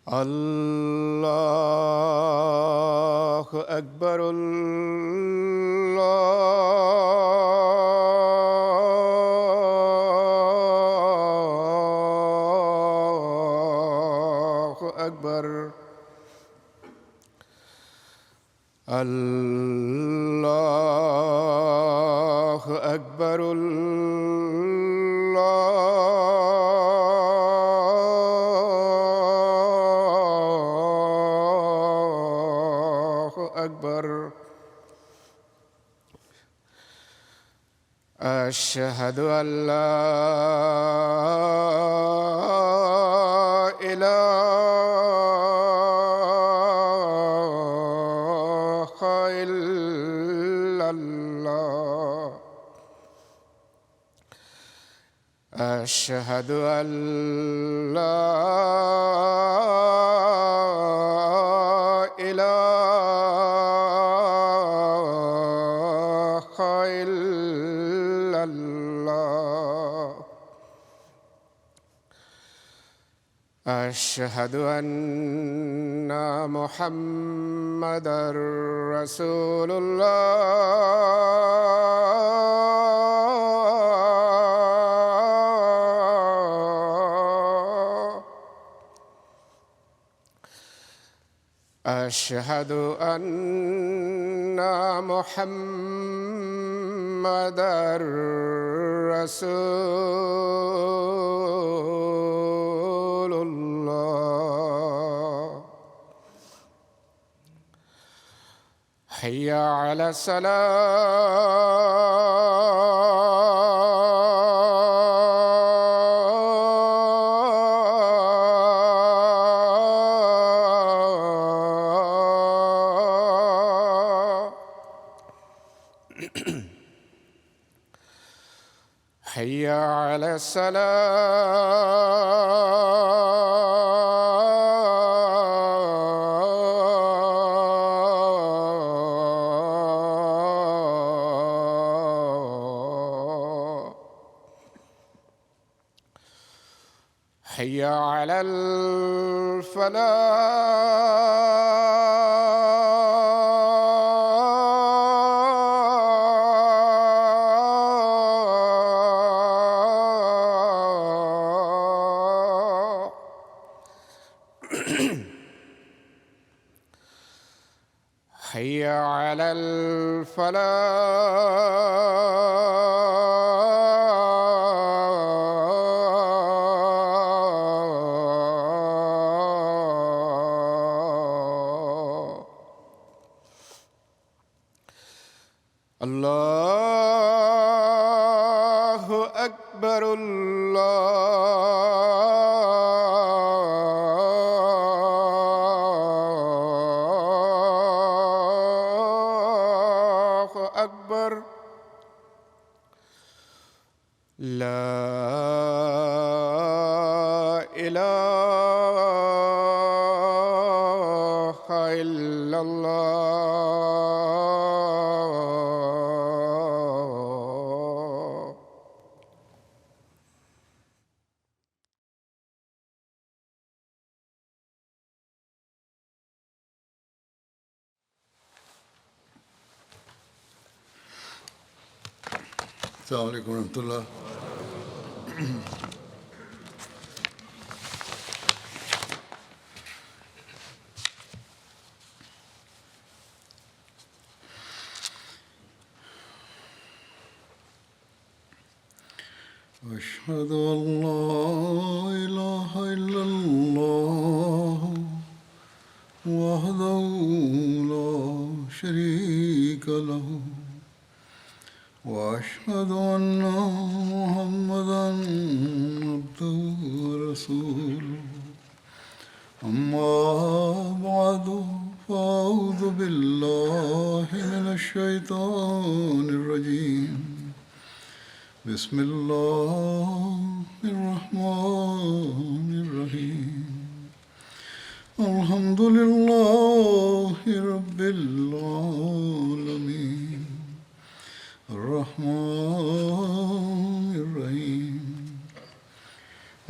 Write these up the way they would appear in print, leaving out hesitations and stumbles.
الله أكبر. الله أكبر. الله أكبر. الله أكبر. أشهد أن لا إله إلا الله. أشهد أن لا إله إلا الله. أشهد أن محمدًا رسول الله. أشهد أن محمدًا رسول الله. حي على الصلاة. حي على الصلاة. حي على الفلاح. حي على الفلاح. الله أكبر. الله أكبر. لا إله إلا الله. السلام علیکم ورحمۃ اللہ. أشهد أن لا إله إلا الله وحده لا شريك له وأشهد أن محمدًا عبده ورسوله. أما بعد فأعوذ بالله من الشيطان الرجيم. بسم الله الرحمن الرحيم. الحمد لله رب العالمين. الرحمن الرحيم.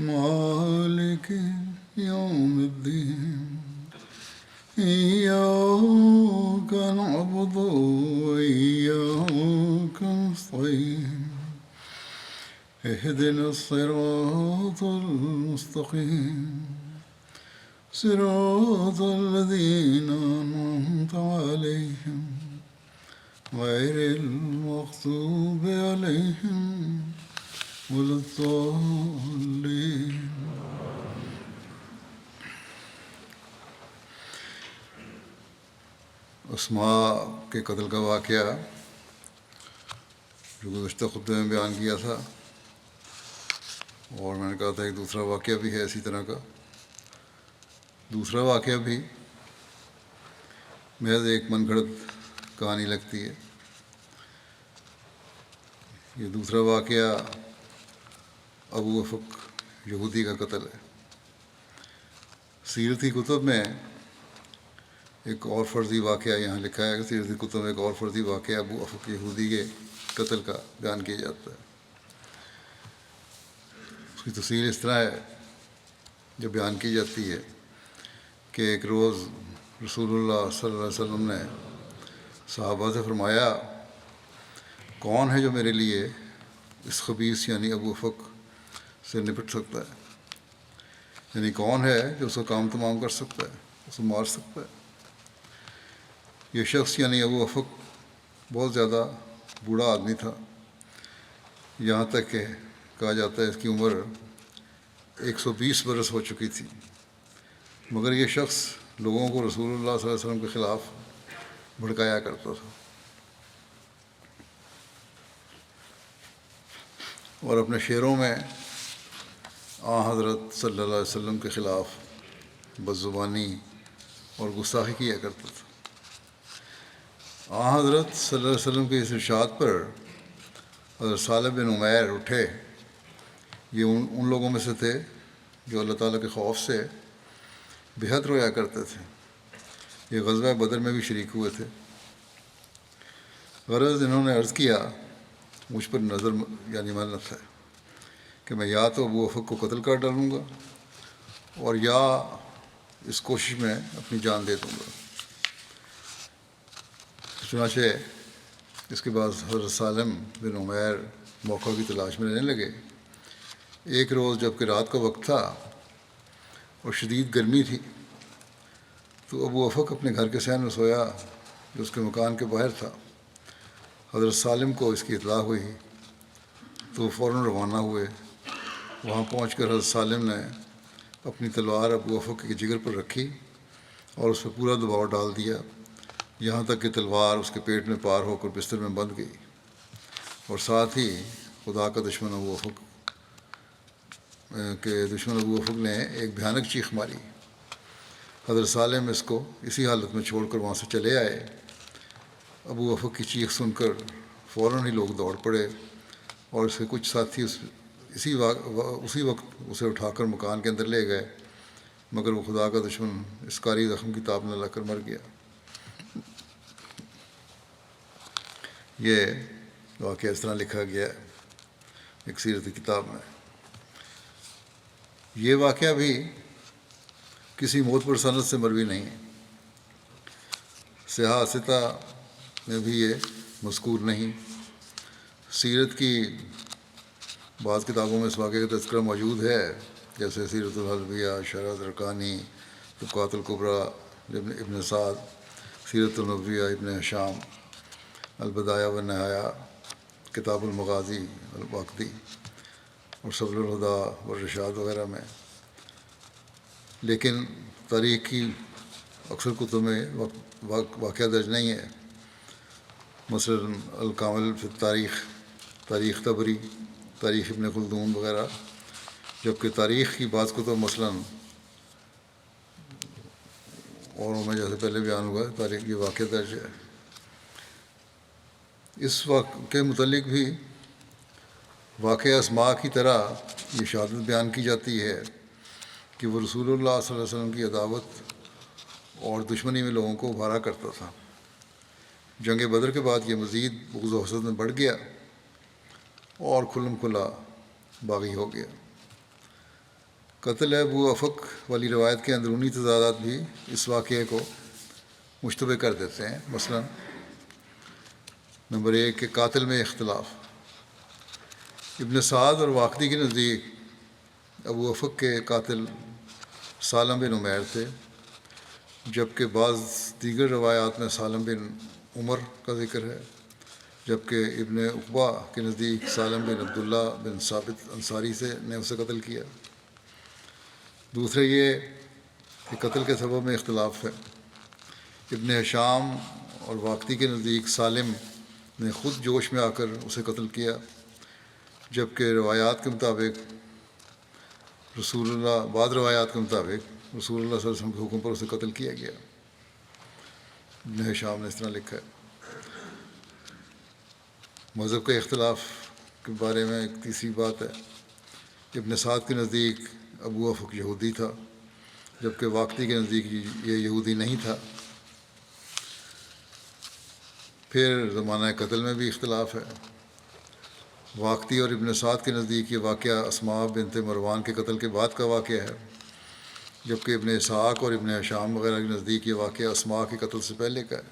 مالك يوم الدين. اهدنا الصراط المستقيم صراط الذين أنعمت عليهم غير المغضوب عليهم ولا الضالين. اسماء کے قتل کا واقعہ جو گزشتہ خطبے میں بیان کیا تھا، اور میں نے کہا تھا ایک دوسرا واقعہ بھی ہے اسی طرح کا. دوسرا واقعہ بھی محض ایک من گھڑت کہانی لگتی ہے. یہ دوسرا واقعہ ابو افق یہودی کا قتل ہے. سیرتی کتب میں ایک اور فرضی واقعہ یہاں لکھا ہے کہ سیرتی کتب میں ایک اور فرضی واقعہ ابو افق یہودی کے قتل کا بیان کیا جاتا ہے. اس کی تفصیل اس طرح ہے، جو بیان کی جاتی ہے کہ ایک روز رسول اللہ صلی اللہ علیہ وسلم نے صحابہ سے فرمایا، کون ہے جو میرے لیے اس خبیث یعنی ابو افق سے نپٹ سکتا ہے؟ یعنی کون ہے جو اس کا کام تمام کر سکتا ہے، اسے مار سکتا ہے؟ یہ شخص یعنی ابو افق بہت زیادہ بوڑھا آدمی تھا، یہاں تک کہ کہا جاتا ہے اس کی عمر 120 برس ہو چکی تھی. مگر یہ شخص لوگوں کو رسول اللہ صلی اللہ علیہ وسلم کے خلاف بھڑکایا کرتا تھا اور اپنے شعروں میں حضرت صلی اللہ علیہ وسلم کے خلاف بدزبانی اور گستاخی کیا کرتا تھا. حضرت صلی اللہ علیہ وسلم کے اس ارشاد پر حضرت صالح بن عمیر اٹھے. یہ ان لوگوں میں سے تھے جو اللہ تعالیٰ کے خوف سے بے حد رویا کرتے تھے. یہ غزوہ بدر میں بھی شریک ہوئے تھے. غرض انہوں نے عرض کیا، مجھ پر نظر یعنی منت ہے کہ میں یا تو ابو افق کو قتل کر ڈالوں گا اور یا اس کوشش میں اپنی جان دے دوں گا. چنانچہ اس کے بعد حضرت سالم بن عمیر موقع کی تلاش میں رہنے لگے. ایک روز جب کہ رات کا وقت تھا اور شدید گرمی تھی، تو ابو افق اپنے گھر کے صحن میں سویا جو اس کے مکان کے باہر تھا. حضرت سالم کو اس کی اطلاع ہوئی تو وہ فوراً روانہ ہوئے. وہاں پہنچ کر حضرت سالم نے اپنی تلوار ابو افق کے جگر پر رکھی اور اس پہ پورا دباؤ ڈال دیا، یہاں تک کہ تلوار اس کے پیٹ میں پار ہو کر بستر میں بندھ گئی. اور ساتھ ہی خدا کا دشمن ابو افق نے ایک بھیانک چیخ ماری. حضرت سالم اس کو اسی حالت میں چھوڑ کر وہاں سے چلے آئے. ابو افق کی چیخ سن کر فوراً ہی لوگ دوڑ پڑے اور اس کے کچھ ساتھی اسی وقت اسے اٹھا کر مکان کے اندر لے گئے، مگر وہ خدا کا دشمن اس کاری زخم کی تاب نہ لا کر مر گیا. یہ واقعہ اس طرح لکھا گیا ہے ایک سیرتی کتاب میں. یہ واقعہ بھی کسی معتبر سند سے مروی نہیں ہے. سیاح ستہ میں بھی یہ مذکور نہیں. سیرت کی بعض کتابوں میں اس واقعے کا تذکرہ موجود ہے، جیسے سیرت الحلبیہ، شرح درقانی، طبقات الکبریٰ ابن سعد، سیرت النبویہ ابن ہشام، البدایہ والنہایہ، کتاب المغازی الواقدی اور سبل الہدیٰ والرشاد وغیرہ میں. لیکن تاریخ کی اکثر کتب میں واقعہ درج نہیں ہے. مثلاً الکامل فی تاریخ طبری، تاریخ ابن خلدون وغیرہ، جبکہ تاریخ کی بعض کتب مثلاً اوروں میں جیسے پہلے بیان ہوا ہے تاریخ یہ واقعہ درج ہے. اس واقعے کے متعلق بھی واقعہ اسماء کی طرح یہ شہادت بیان کی جاتی ہے کہ وہ رسول اللہ صلی اللہ علیہ وسلم کی عداوت اور دشمنی میں لوگوں کو ابھارا کرتا تھا. جنگ بدر کے بعد یہ مزید بغض و حسد میں بڑھ گیا اور کھلم کھلا باغی ہو گیا. قتل ابو افق والی روایت کے اندرونی تضادات بھی اس واقعے کو مشتبہ کر دیتے ہیں. مثلاً نمبر 1 کہ قاتل میں اختلاف. ابن سعد اور واقدی کے نزدیک ابو افق کے قاتل سالم بن عمیر تھے، جبکہ بعض دیگر روایات میں سالم بن عمر کا ذکر ہے، جبکہ ابن عقبہ کے نزدیک سالم بن عبداللہ بن ثابت انصاری نے اسے قتل کیا۔ دوسرے یہ کہ قتل کے سبب میں اختلاف ہے۔ ابن ہشام اور واقدی کے نزدیک سالم نے خود جوش میں آ کر اسے قتل کیا، جبکہ روایات کے مطابق بعض روایات کے مطابق رسول اللہ صلی اللہ علیہ وسلم کے حکم پر اسے قتل کیا گیا۔ ابن ہشام نے اس طرح لکھا ہے۔ مذہب کے اختلاف کے بارے میں ایک تیسری بات ہے۔ ابن سعد کے نزدیک ابو افق یہودی تھا، جبکہ واقدی کے نزدیک یہ یہودی نہیں تھا۔ پھر زمانہ قتل میں بھی اختلاف ہے۔ واقدی اور ابن سعد کے نزدیک یہ واقعہ اسماء بنت مروان کے قتل کے بعد کا واقعہ ہے، جبکہ ابن اسحاق اور ابن ہشام وغیرہ کے نزدیک یہ واقعہ اسماء کے قتل سے پہلے کا ہے۔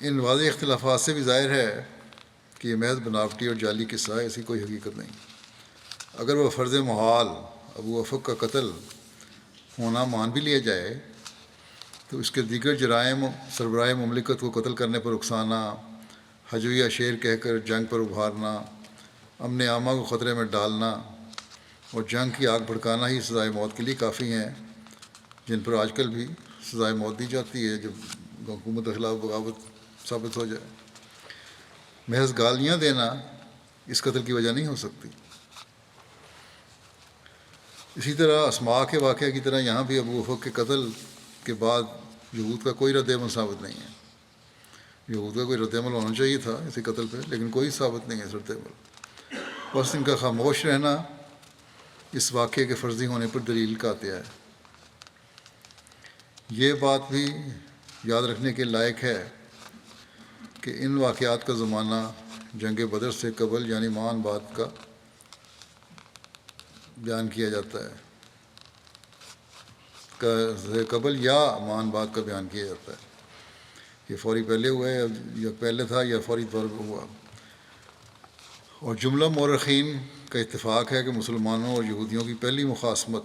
ان واضح اختلافات سے بھی ظاہر ہے کہ یہ محض بناوٹی اور جعلی قصہ ہے، ایسی کوئی حقیقت نہیں۔ اگر وہ فرض محال ابو افق کا قتل ہونا مان بھی لیا جائے تو اس کے دیگر جرائم سربراہ مملکت کو قتل کرنے پر اکسانا، ہجویہ شعر کہہ کر جنگ پر ابھارنا، امن عامہ کو خطرے میں ڈالنا اور جنگ کی آگ بھڑکانا ہی سزائے موت کے لیے کافی ہیں، جن پر آج کل بھی سزائے موت دی جاتی ہے جب حکومت کے خلاف بغاوت ثابت ہو جائے۔ محض گالیاں دینا اس قتل کی وجہ نہیں ہو سکتی۔ اسی طرح اسماء کے واقعہ کی طرح یہاں بھی ابو افق کے قتل کے بعد یہود کا کوئی رد عمل ثابت نہیں ہے۔ یہود کا کوئی رد عمل ہونا چاہیے تھا اسی قتل پہ، لیکن کوئی ثابت نہیں ہے اس رد عمل۔ بس ان کا خاموش رہنا اس واقعے کے فرضی ہونے پر دلیل کا عطیہ ہے۔ یہ بات بھی یاد رکھنے کے لائق ہے کہ ان واقعات کا زمانہ جنگ بدر سے قبل یعنی مان بعد کا بیان کیا جاتا ہے، قبل یا مان بعد کا بیان کیا جاتا ہے۔ یہ فوری پہلے ہوا ہے یا پہلے تھا یا فوری طور پر ہوا۔ اور جملہ مورخین کا اتفاق ہے کہ مسلمانوں اور یہودیوں کی پہلی مخاصمت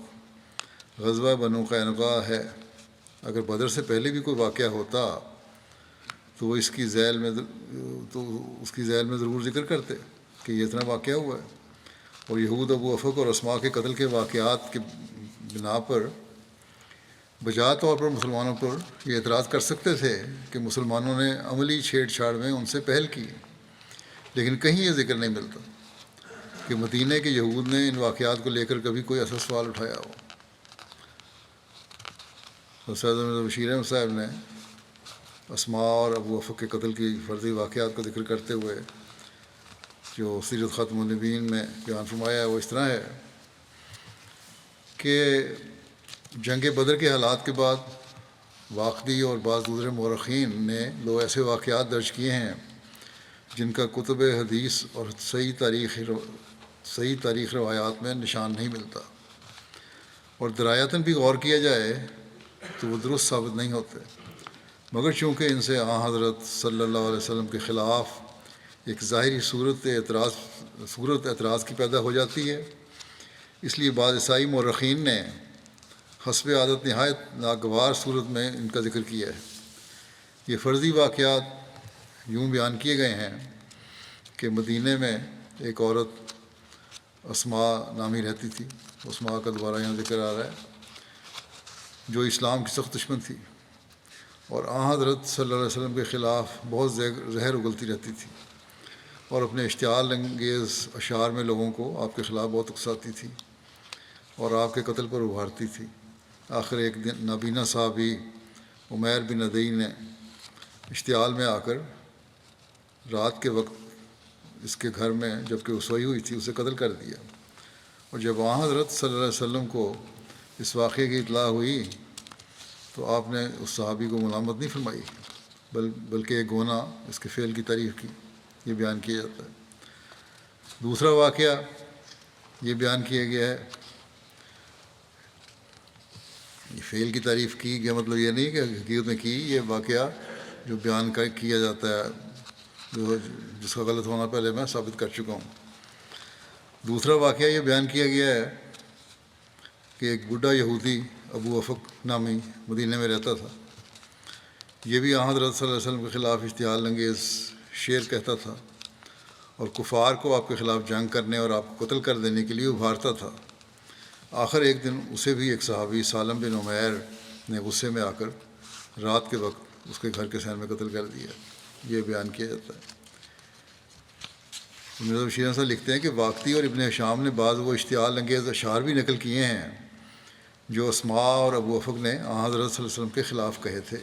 غزوہ بنو قینقاع ہے۔ اگر بدر سے پہلے بھی کوئی واقعہ ہوتا تو وہ اس کی ذیل میں ضرور ذکر کرتے کہ یہ اتنا واقعہ ہوا ہے، اور یہود ابو افق اور اسماء کے قتل کے واقعات کی بنا پر بجا طور پر مسلمانوں پر یہ اعتراض کر سکتے تھے کہ مسلمانوں نے عملی چھیڑ چھاڑ میں ان سے پہل کی، لیکن کہیں یہ ذکر نہیں ملتا کہ مدینہ کے یہود نے ان واقعات کو لے کر کبھی کوئی ایسا سوال اٹھایا ہو۔ سید احمد بشیر احمد صاحب نے اسماء اور ابو افق کے قتل کی فرضی واقعات کا ذکر کرتے ہوئے جو سیرت ختم النبیین میں بیان فرمایا ہے وہ اس طرح ہے کہ جنگ بدر کے حالات کے بعد واقدی اور بعض دوسرے مورخین نے دو ایسے واقعات درج کیے ہیں جن کا کتب حدیث اور صحیح تاریخ روایات میں نشان نہیں ملتا، اور درایتاً بھی غور کیا جائے تو وہ درست ثابت نہیں ہوتے، مگر چونکہ ان سے حضرت صلی اللہ علیہ وسلم کے خلاف ایک ظاہری صورت اعتراض کی پیدا ہو جاتی ہے، اس لیے بعض عیسائی مورخین نے حسب عادت نہایت ناگوار صورت میں ان کا ذکر کیا ہے۔ یہ فرضی واقعات یوں بیان کیے گئے ہیں کہ مدینہ میں ایک عورت اسماء نامی رہتی تھی، اسماء کا دوبارہ یہاں ذکر آ رہا ہے، جو اسلام کی سخت دشمن تھی اور حضرت صلی اللہ علیہ وسلم کے خلاف بہت زہر اگلتی رہتی تھی اور اپنے اشتعال انگیز اشعار میں لوگوں کو آپ کے خلاف بہت اکساتی تھی اور آپ کے قتل پر ابھارتی تھی۔ آخر ایک دن نابینا صحابی عمیر بن عدی نے اشتعال میں آ کر رات کے وقت اس کے گھر میں جب کہ وہ سوئی ہوئی تھی اسے قتل کر دیا، اور جب حضرت صلی اللہ علیہ وسلم کو اس واقعے کی اطلاع ہوئی تو آپ نے اس صحابی کو ملامت نہیں فرمائی بلکہ ایک گونا اس کے فعل کی تعریف کی، یہ بیان کیا جاتا ہے۔ دوسرا واقعہ یہ بیان کیا گیا ہے، یہ فعل کی تعریف کی، کیا مطلب یہ نہیں کہ حقیقت میں کی، یہ واقعہ جو بیان کیا جاتا ہے جس کا غلط ہونا پہلے میں ثابت کر چکا ہوں۔ دوسرا واقعہ یہ بیان کیا گیا ہے کہ ایک بوڑھا یہودی ابو افق نامی مدینہ میں رہتا تھا۔ یہ بھی حضرت صلی اللہ علیہ وسلم کے خلاف اشتعال انگیز شعر کہتا تھا اور کفار کو آپ کے خلاف جنگ کرنے اور آپ کو قتل کر دینے کے لیے ابھارتا تھا۔ آخر ایک دن اسے بھی ایک صحابی سالم بن عمیر نے غصے میں آ کر رات کے وقت اس کے گھر کے صحن میں قتل کر دیا۔ یہ بیان کیا جاتا ہے۔ مرزا بشیر احمد صاحب لکھتے ہیں کہ واقعی اور ابن ہشام نے بعض وہ اشتعال انگیز اشعار بھی نقل کیے ہیں جو اسماء اور ابو افق نے حضرت صلی اللہ علیہ وسلم کے خلاف کہے تھے۔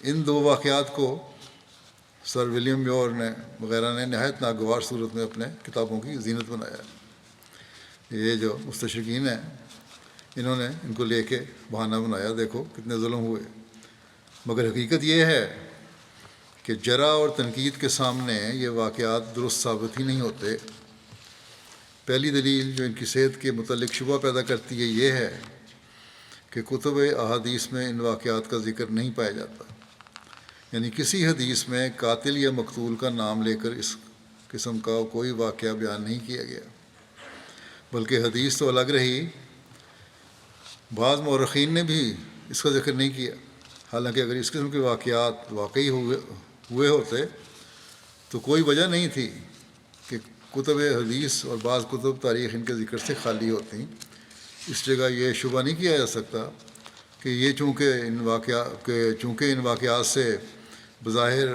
ان دو واقعات کو سر ولیم میور نے وغیرہ نے نہایت ناگوار صورت میں اپنے کتابوں کی زینت بنایا۔ یہ جو مستشرقین ہیں انہوں نے ان کو لے کے بہانہ بنایا، دیکھو کتنے ظلم ہوئے، مگر حقیقت یہ ہے کہ جرح اور تنقید کے سامنے یہ واقعات درست ثابت ہی نہیں ہوتے۔ پہلی دلیل جو ان کی صحت کے متعلق شبہ پیدا کرتی ہے یہ ہے کہ کتب احادیث میں ان واقعات کا ذکر نہیں پایا جاتا، یعنی کسی حدیث میں قاتل یا مقتول کا نام لے کر اس قسم کا کوئی واقعہ بیان نہیں کیا گیا، بلکہ حدیث تو الگ رہی، بعض مورخین نے بھی اس کا ذکر نہیں کیا، حالانکہ اگر اس قسم کے واقعات واقعی ہوئے ہوتے تو کوئی وجہ نہیں تھی کہ کتب حدیث اور بعض کتب تاریخ ان کے ذکر سے خالی ہوتی۔ اس جگہ یہ شبہ نہیں کیا جا سکتا کہ یہ چونکہ ان واقعات سے بظاہر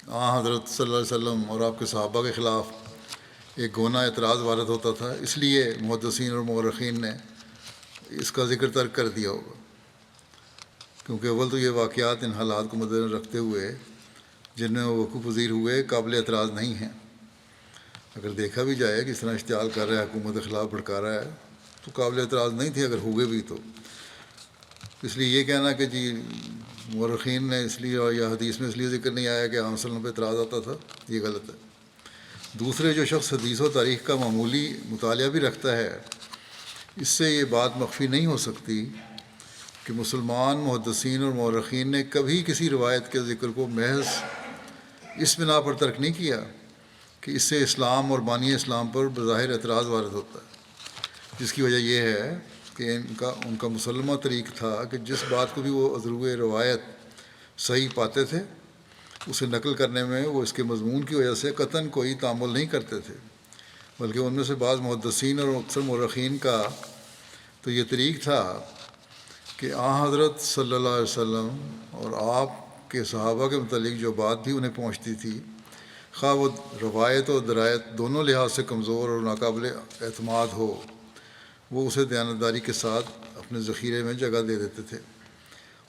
حضرت صلی اللہ علیہ وسلم اور آپ کے صحابہ کے خلاف ایک گونا اعتراض وارد ہوتا تھا، اس لیے محدثین اور مورخین نے اس کا ذکر ترک کر دیا ہوگا، کیونکہ اول تو یہ واقعات ان حالات کو مد نظر رکھتے ہوئے جن میں وہ وقوع پذیر ہوئے قابل اعتراض نہیں ہیں۔ اگر دیکھا بھی جائے کہ اس طرح اشتعال کر رہا ہے، حکومت کے خلاف بھڑکا رہا ہے، تو قابل اعتراض نہیں تھے اگر ہوئے بھی تو۔ اس لیے یہ کہنا کہ جی مورخین نے اس لیے اور یا حدیث میں اس لیے ذکر نہیں آیا کہ عام وسلم پہ اعتراض آتا تھا، یہ غلط ہے۔ دوسرے جو شخص حدیث و تاریخ کا معمولی مطالعہ بھی رکھتا ہے، اس سے یہ بات مخفی نہیں ہو سکتی کہ مسلمان محدثین اور مورخین نے کبھی کسی روایت کے ذکر کو محض اس بنا پر ترک نہیں کیا کہ اس سے اسلام اور بانی اسلام پر بظاہر اعتراض وارد ہوتا ہے، جس کی وجہ یہ ہے کہ ان کا مسلمہ طریق تھا کہ جس بات کو بھی وہ عذروِ روایت صحیح پاتے تھے اسے نقل کرنے میں وہ اس کے مضمون کی وجہ سے قطعاً کوئی تعامل نہیں کرتے تھے، بلکہ ان میں سے بعض محدثین اور اکثر مورخین کا تو یہ طریق تھا کہ حضرت صلی اللہ علیہ وسلم اور آپ کے صحابہ کے متعلق جو بات بھی انہیں پہنچتی تھی، خواہ وہ روایت و درایت دونوں لحاظ سے کمزور اور ناقابل اعتماد ہو، وہ اسے دیانتداری کے ساتھ اپنے ذخیرے میں جگہ دے دیتے تھے،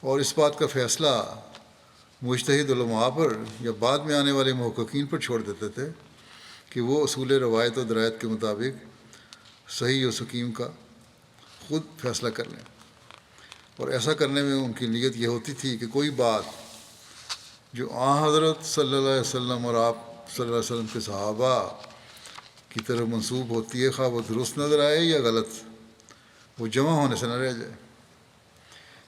اور اس بات کا فیصلہ مجتہد علماء پر یا بعد میں آنے والے محققین پر چھوڑ دیتے تھے کہ وہ اصول روایت و درایت کے مطابق صحیح و سقیم کا خود فیصلہ کر لیں۔ اور ایسا کرنے میں ان کی نیت یہ ہوتی تھی کہ کوئی بات جو حضرت صلی اللہ علیہ وسلم اور آپ صلی اللہ علیہ وسلم کے صحابہ کی طرف منسوب ہوتی ہے، خواہ وہ درست نظر آئے یا غلط، وہ جمع ہونے سے نہ رہ جائے۔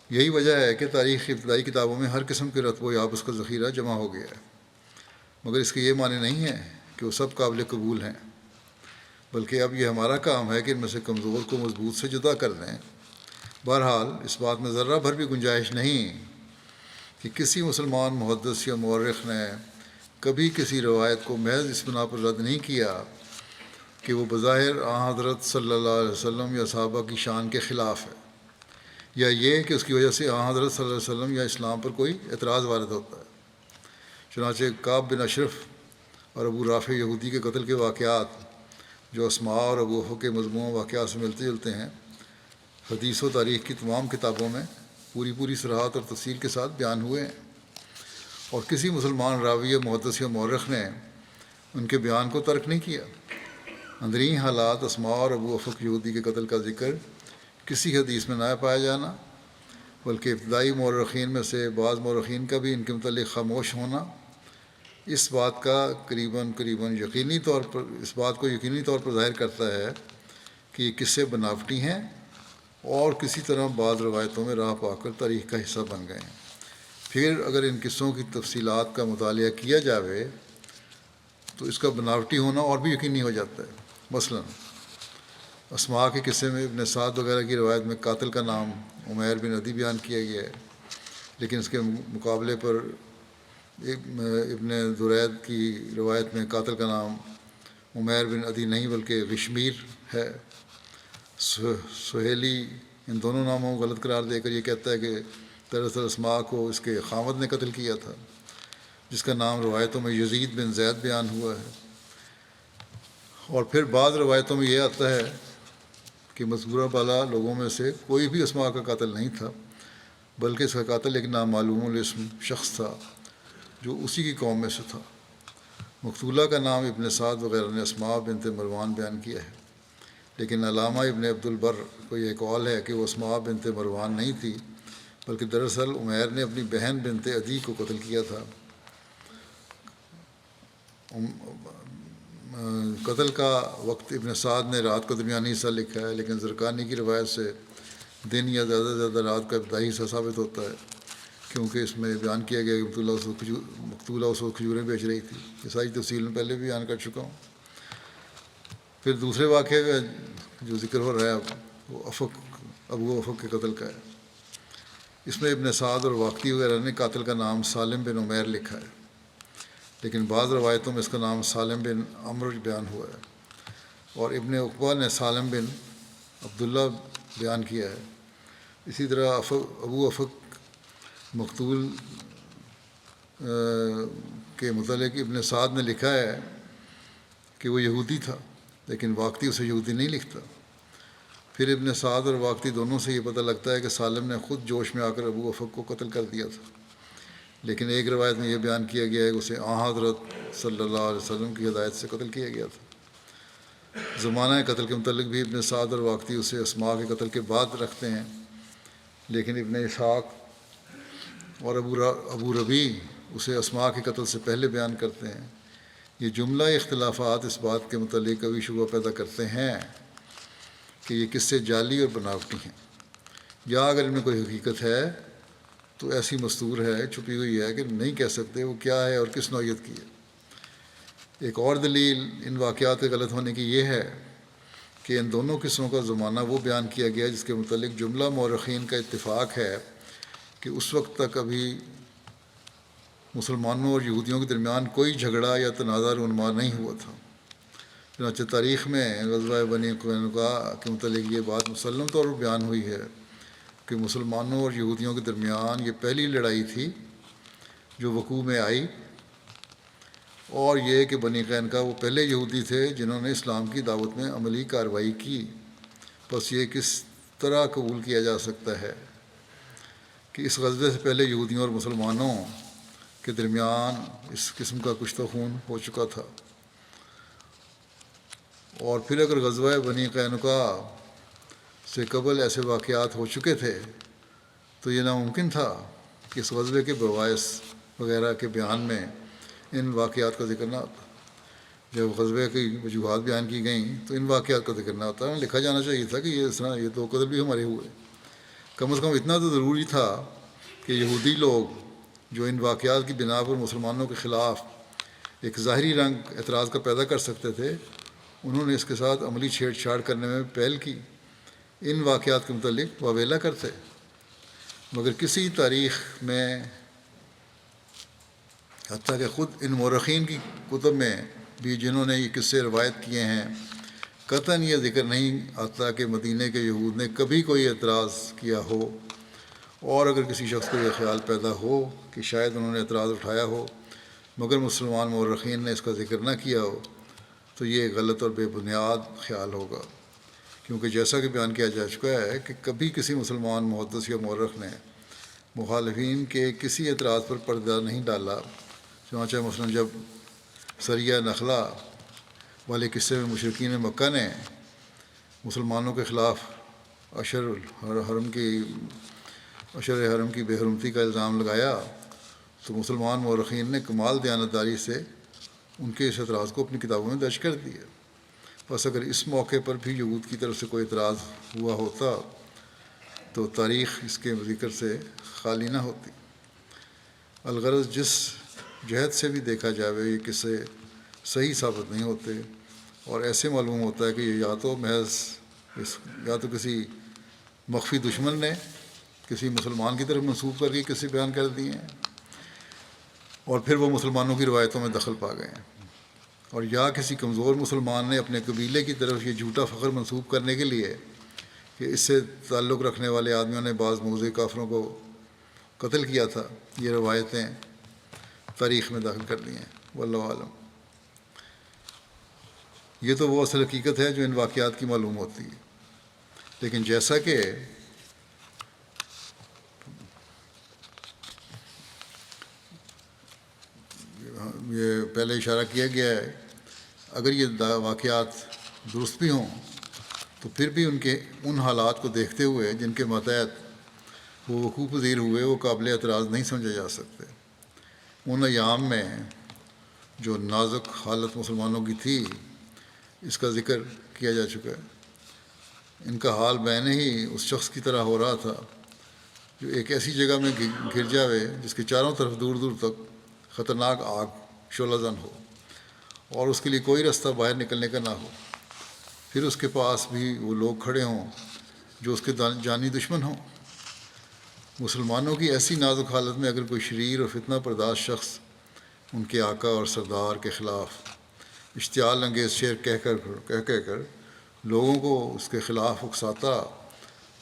یہی وجہ ہے کہ تاریخ کی ابتدائی کتابوں میں ہر قسم کے رتب و یابس کا ذخیرہ جمع ہو گیا ہے، مگر اس کے یہ معنی نہیں ہے کہ وہ سب قابل قبول ہیں، بلکہ اب یہ ہمارا کام ہے کہ ان میں سے کمزور کو مضبوط سے جدا کر دیں۔ بہرحال اس بات میں ذرہ بھر بھی گنجائش نہیں کہ کسی مسلمان محدث یا مورخ نے کبھی کسی روایت کو محض اس بنا پر رد نہیں کیا کہ وہ بظاہر حضرت صلی اللہ علیہ وسلم یا صحابہ کی شان کے خلاف ہے، یا یہ کہ اس کی وجہ سے حضرت صلی اللہ علیہ وسلم یا اسلام پر کوئی اعتراض وارد ہوتا ہے۔ چنانچہ کعب بن اشرف اور ابو رافع یہودی کے قتل کے واقعات جو اسماء اور ابو افق کے مضمون واقعات سے ملتے جلتے ہیں، حدیث و تاریخ کی تمام کتابوں میں پوری صراحت اور تفصیل کے ساتھ بیان ہوئے ہیں، اور کسی مسلمان راوی محدث یا مورخ نے ان کے بیان کو ترک نہیں کیا۔ اندرین حالات اسماء اور ابو افق یہودی کے قتل کا ذکر کسی حدیث میں نہ پایا جانا، بلکہ ابتدائی مورخین میں سے بعض مورخین کا بھی ان کے متعلق خاموش ہونا اس بات کو یقینی طور پر ظاہر کرتا ہے کہ یہ قصے بناوٹی ہیں اور کسی طرح بعض روایتوں میں راہ پا کر تاریخ کا حصہ بن گئے ہیں۔ پھر اگر ان قصوں کی تفصیلات کا مطالعہ کیا جاوے تو اس کا بناوٹی ہونا اور بھی یقینی ہو جاتا ہے۔ مثلاً اسماء کے قصے میں ابن سعد وغیرہ کی روایت میں قاتل کا نام عمیر بن عدی بیان کیا گیا ہے، لیکن اس کے مقابلے پر ابن درید کی روایت میں قاتل کا نام عمیر بن عدی نہیں بلکہ غشمیر ہے۔ سہیلی ان دونوں ناموں کو غلط قرار دے کر یہ کہتا ہے کہ دراصل اسماء کو اس کے خامد نے قتل کیا تھا، جس کا نام روایتوں میں یزید بن زید بیان ہوا ہے۔ اور پھر بعض روایتوں میں یہ آتا ہے کہ مذکورہ بالا لوگوں میں سے کوئی بھی اسماء کا قاتل نہیں تھا، بلکہ اس کا قاتل ایک نامعلوم الاسم شخص تھا جو اسی کی قوم میں سے تھا۔ مقتولہ کا نام ابن سعد وغیرہ نے اسماء بنت مروان بیان کیا ہے، لیکن علامہ ابن عبد البر کو یہ قول ہے کہ وہ اسماء بنت مروان نہیں تھی، بلکہ دراصل عمیر نے اپنی بہن بنت عدی کو قتل کیا تھا۔ قتل کا وقت ابن سعد نے رات کو درمیانی حصہ لکھا ہے، لیکن زرقانی کی روایت سے دن یا زیادہ سے زیادہ رات کا ابتدائی حصہ ثابت ہوتا ہے، کیونکہ اس میں بیان کیا گیا کہ مقتولہ اس وقت کھجوریں بیچ رہی تھی۔ یہ ساری تفصیل میں پہلے بھی بیان کر چکا ہوں۔ پھر دوسرے واقعے کا جو ذکر ہو رہا ہے اب وہ ابو افق کے قتل کا ہے۔ اس میں ابن سعد اور واقعی وغیرہ نے قاتل کا نام سالم بن عمیر لکھا ہے، لیکن بعض روایتوں میں اس کا نام سالم بن عمرو بیان ہوا ہے، اور ابن عقبہ نے سالم بن عبداللہ بیان کیا ہے۔ اسی طرح ابو افق مقتول کے متعلق ابن سعد نے لکھا ہے کہ وہ یہودی تھا، لیکن واقعی اسے یہودی نہیں لکھتا۔ پھر ابن سعد اور واقعی دونوں سے یہ پتہ لگتا ہے کہ سالم نے خود جوش میں آ کر ابو افق کو قتل کر دیا تھا، لیکن ایک روایت میں یہ بیان کیا گیا ہے کہ اسے حضرت صلی اللہ علیہ وسلم کی ہدایت سے قتل کیا گیا تھا۔ زمانہ قتل کے متعلق بھی ابن سعد اور واقعی اسے اسماء کے قتل کے بعد رکھتے ہیں، لیکن ابن اسحاق اور ابو ربیع اسے اسماء کے قتل سے پہلے بیان کرتے ہیں۔ یہ جملہ اختلافات اس بات کے متعلق کبھی شبہ پیدا کرتے ہیں کہ یہ قصے جعلی اور بناوٹی ہیں، یا اگر ان میں کوئی حقیقت ہے تو ایسی مستور ہے، چھپی ہوئی ہے کہ نہیں کہہ سکتے وہ کیا ہے اور کس نوعیت کی ہے۔ ایک اور دلیل ان واقعات کے غلط ہونے کی یہ ہے کہ ان دونوں قصوں کا زمانہ وہ بیان کیا گیا جس کے متعلق جملہ مورخین کا اتفاق ہے کہ اس وقت تک ابھی مسلمانوں اور یہودیوں کے درمیان کوئی جھگڑا یا تنازع رونما نہیں ہوا تھا۔ چنانچہ تاریخ میں غزوہ بنی قینقاع کے متعلق یہ بات مسلم طور پر بیان ہوئی ہے کہ مسلمانوں اور یہودیوں کے درمیان یہ پہلی لڑائی تھی جو وقوع میں آئی، اور یہ کہ بنی قینقاع وہ پہلے یہودی تھے جنہوں نے اسلام کی دعوت میں عملی کارروائی کی۔ بس یہ کس طرح قبول کیا جا سکتا ہے کہ اس غزوے سے پہلے یہودیوں اور مسلمانوں کے درمیان اس قسم کا کشتہ خون ہو چکا تھا، اور پھر اگر غزوہ بنی قینقاع سے قبل ایسے واقعات ہو چکے تھے تو یہ ناممکن تھا کہ اس غزوے کے باعث وغیرہ کے بیان میں ان واقعات کا ذکر نہ ہوتا۔ جب غزوے کی وجوہات بیان کی گئیں تو ان واقعات کا ذکر نہ ہوتا۔ لکھا جانا چاہیے تھا کہ یہ اس طرح یہ تو قتل بھی ہمارے ہوئے۔ کم از کم اتنا تو ضروری تھا کہ یہودی لوگ جو ان واقعات کی بنا پر مسلمانوں کے خلاف ایک ظاہری رنگ اعتراض کا پیدا کر سکتے تھے، انہوں نے اس کے ساتھ عملی چھیڑ چھاڑ کرنے میں پہل کی، ان واقعات کے متعلق واویلا کرتے۔ مگر کسی تاریخ میں، حتیٰ کہ خود ان مورخین کی کتب میں بھی جنہوں نے یہ قصے روایت کیے ہیں، قطعاً یہ ذکر نہیں آتا کہ مدینہ کے یہود نے کبھی کوئی اعتراض کیا ہو، اور اگر کسی شخص کو یہ خیال پیدا ہو کہ شاید انہوں نے اعتراض اٹھایا ہو مگر مسلمان مورخین نے اس کا ذکر نہ کیا ہو تو یہ غلط اور بے بنیاد خیال ہوگا، کیونکہ جیسا کہ بیان کیا جا چکا ہے کہ کبھی کسی مسلمان محدث یا مورخ نے مخالفین کے کسی اعتراض پر پردہ نہیں ڈالا۔ چنانچہ مثلاً جب سریہ نخلا والے قصے میں مشرکین مکہ نے مسلمانوں کے خلاف اشر حرم کی بے حرمتی کا الزام لگایا تو مسلمان مورخین نے کمال دیانتداری سے ان کے اس اعتراض کو اپنی کتابوں میں درج کر دیا۔ بس اگر اس موقع پر بھی یہود کی طرف سے کوئی اعتراض ہوا ہوتا تو تاریخ اس کے ذکر سے خالی نہ ہوتی۔ الغرض جس جہت سے بھی دیکھا جاوے یہ قصے صحیح ثابت نہیں ہوتے، اور ایسے معلوم ہوتا ہے کہ یہ یا تو محض یا تو کسی مخفی دشمن نے کسی مسلمان کی طرف منسوب کر کے قصے بیان کر دیے ہیں، اور پھر وہ مسلمانوں کی روایتوں میں دخل پا گئے ہیں، اور یا کسی کمزور مسلمان نے اپنے قبیلے کی طرف یہ جھوٹا فخر منسوب کرنے کے لیے کہ اس سے تعلق رکھنے والے آدمیوں نے بعض موضع کافروں کو قتل کیا تھا، یہ روایتیں تاریخ میں داخل کر دی ہیں۔ واللہ عالم۔ یہ تو وہ اصل حقیقت ہے جو ان واقعات کی معلوم ہوتی ہے، لیکن جیسا کہ یہ پہلے اشارہ کیا گیا ہے، اگر یہ واقعات درست بھی ہوں تو پھر بھی ان حالات کو دیکھتے ہوئے جن کے ماتحت وہ وقوع پذیر ہوئے وہ قابل اعتراض نہیں سمجھے جا سکتے۔ ان ایام میں جو نازک حالت مسلمانوں کی تھی اس کا ذکر کیا جا چکا ہے۔ ان کا حال بین ہی اس شخص کی طرح ہو رہا تھا جو ایک ایسی جگہ میں گر جاوے جس کے چاروں طرف دور دور تک خطرناک آگ شعلہ زن ہو اور اس کے لیے کوئی راستہ باہر نکلنے کا نہ ہو، پھر اس کے پاس بھی وہ لوگ کھڑے ہوں جو اس کے جانی دشمن ہوں۔ مسلمانوں کی ایسی نازک حالت میں اگر کوئی شریر اور فتنہ پرداز شخص ان کے آقا اور سردار کے خلاف اشتعال انگیز شعر کہہ کر لوگوں کو اس کے خلاف اکساتا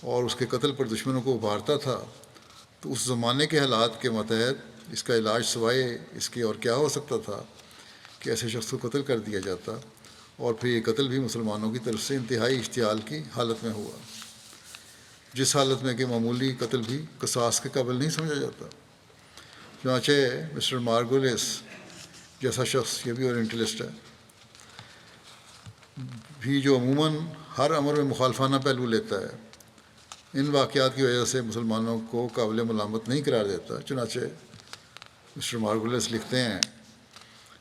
اور اس کے قتل پر دشمنوں کو ابھارتا تھا، تو اس زمانے کے حالات کے ماتحت اس کا علاج سوائے اس کے اور کیا ہو سکتا تھا کہ ایسے شخص کو قتل کر دیا جاتا، اور پھر یہ قتل بھی مسلمانوں کی طرف سے انتہائی اشتعال کی حالت میں ہوا، جس حالت میں کہ معمولی قتل بھی قصاص کے قابل نہیں سمجھا جاتا۔ چنانچہ مسٹر مارگولیس جیسا شخص، یہ بھی اورینٹلسٹ ہے، بھی جو عموماً ہر امر میں مخالفانہ پہلو لیتا ہے، ان واقعات کی وجہ سے مسلمانوں کو قابل ملامت نہیں قرار دیتا۔ چنانچہ مسٹر مارگولیس لکھتے ہیں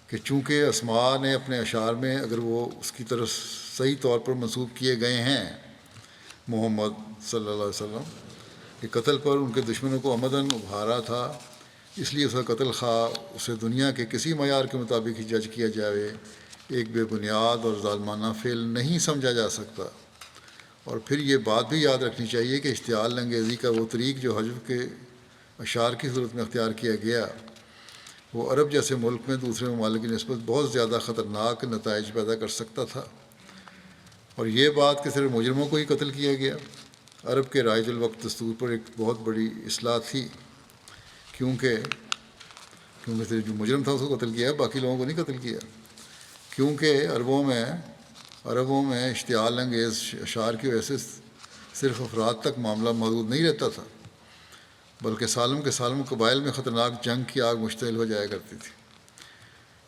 کہ چونکہ اسماء نے اپنے اشعار میں اگر وہ اس کی طرف صحیح طور پر منسوب کیے گئے ہیں محمد صلی اللہ علیہ وسلم کہ قتل پر ان کے دشمنوں کو عمداً ابھارا تھا، اس لیے اس کا قتل خواہ اسے دنیا کے کسی معیار کے مطابق ہی جج کیا جائے ایک بے بنیاد اور ظالمانہ فعل نہیں سمجھا جا سکتا۔ اور پھر یہ بات بھی یاد رکھنی چاہیے کہ اشتعال انگیزی کا وہ طریق جو حجب کے اشعار کی صورت میں اختیار کیا گیا وہ عرب جیسے ملک میں دوسرے ممالک کی نسبت بہت زیادہ خطرناک نتائج پیدا کر سکتا تھا، اور یہ بات کہ صرف مجرموں کو ہی قتل کیا گیا عرب کے رائج الوقت دستور پر ایک بہت بڑی اصلاح تھی، کیونکہ صرف جو مجرم تھا اس کو قتل کیا، باقی لوگوں کو نہیں قتل کیا، کیونکہ عربوں میں اشتعال انگیز اشعار کی وجہ سے صرف افراد تک معاملہ محدود نہیں رہتا تھا، بلکہ سالم کے سالم قبائل میں خطرناک جنگ کی آگ مشتعل ہو جایا کرتی تھی۔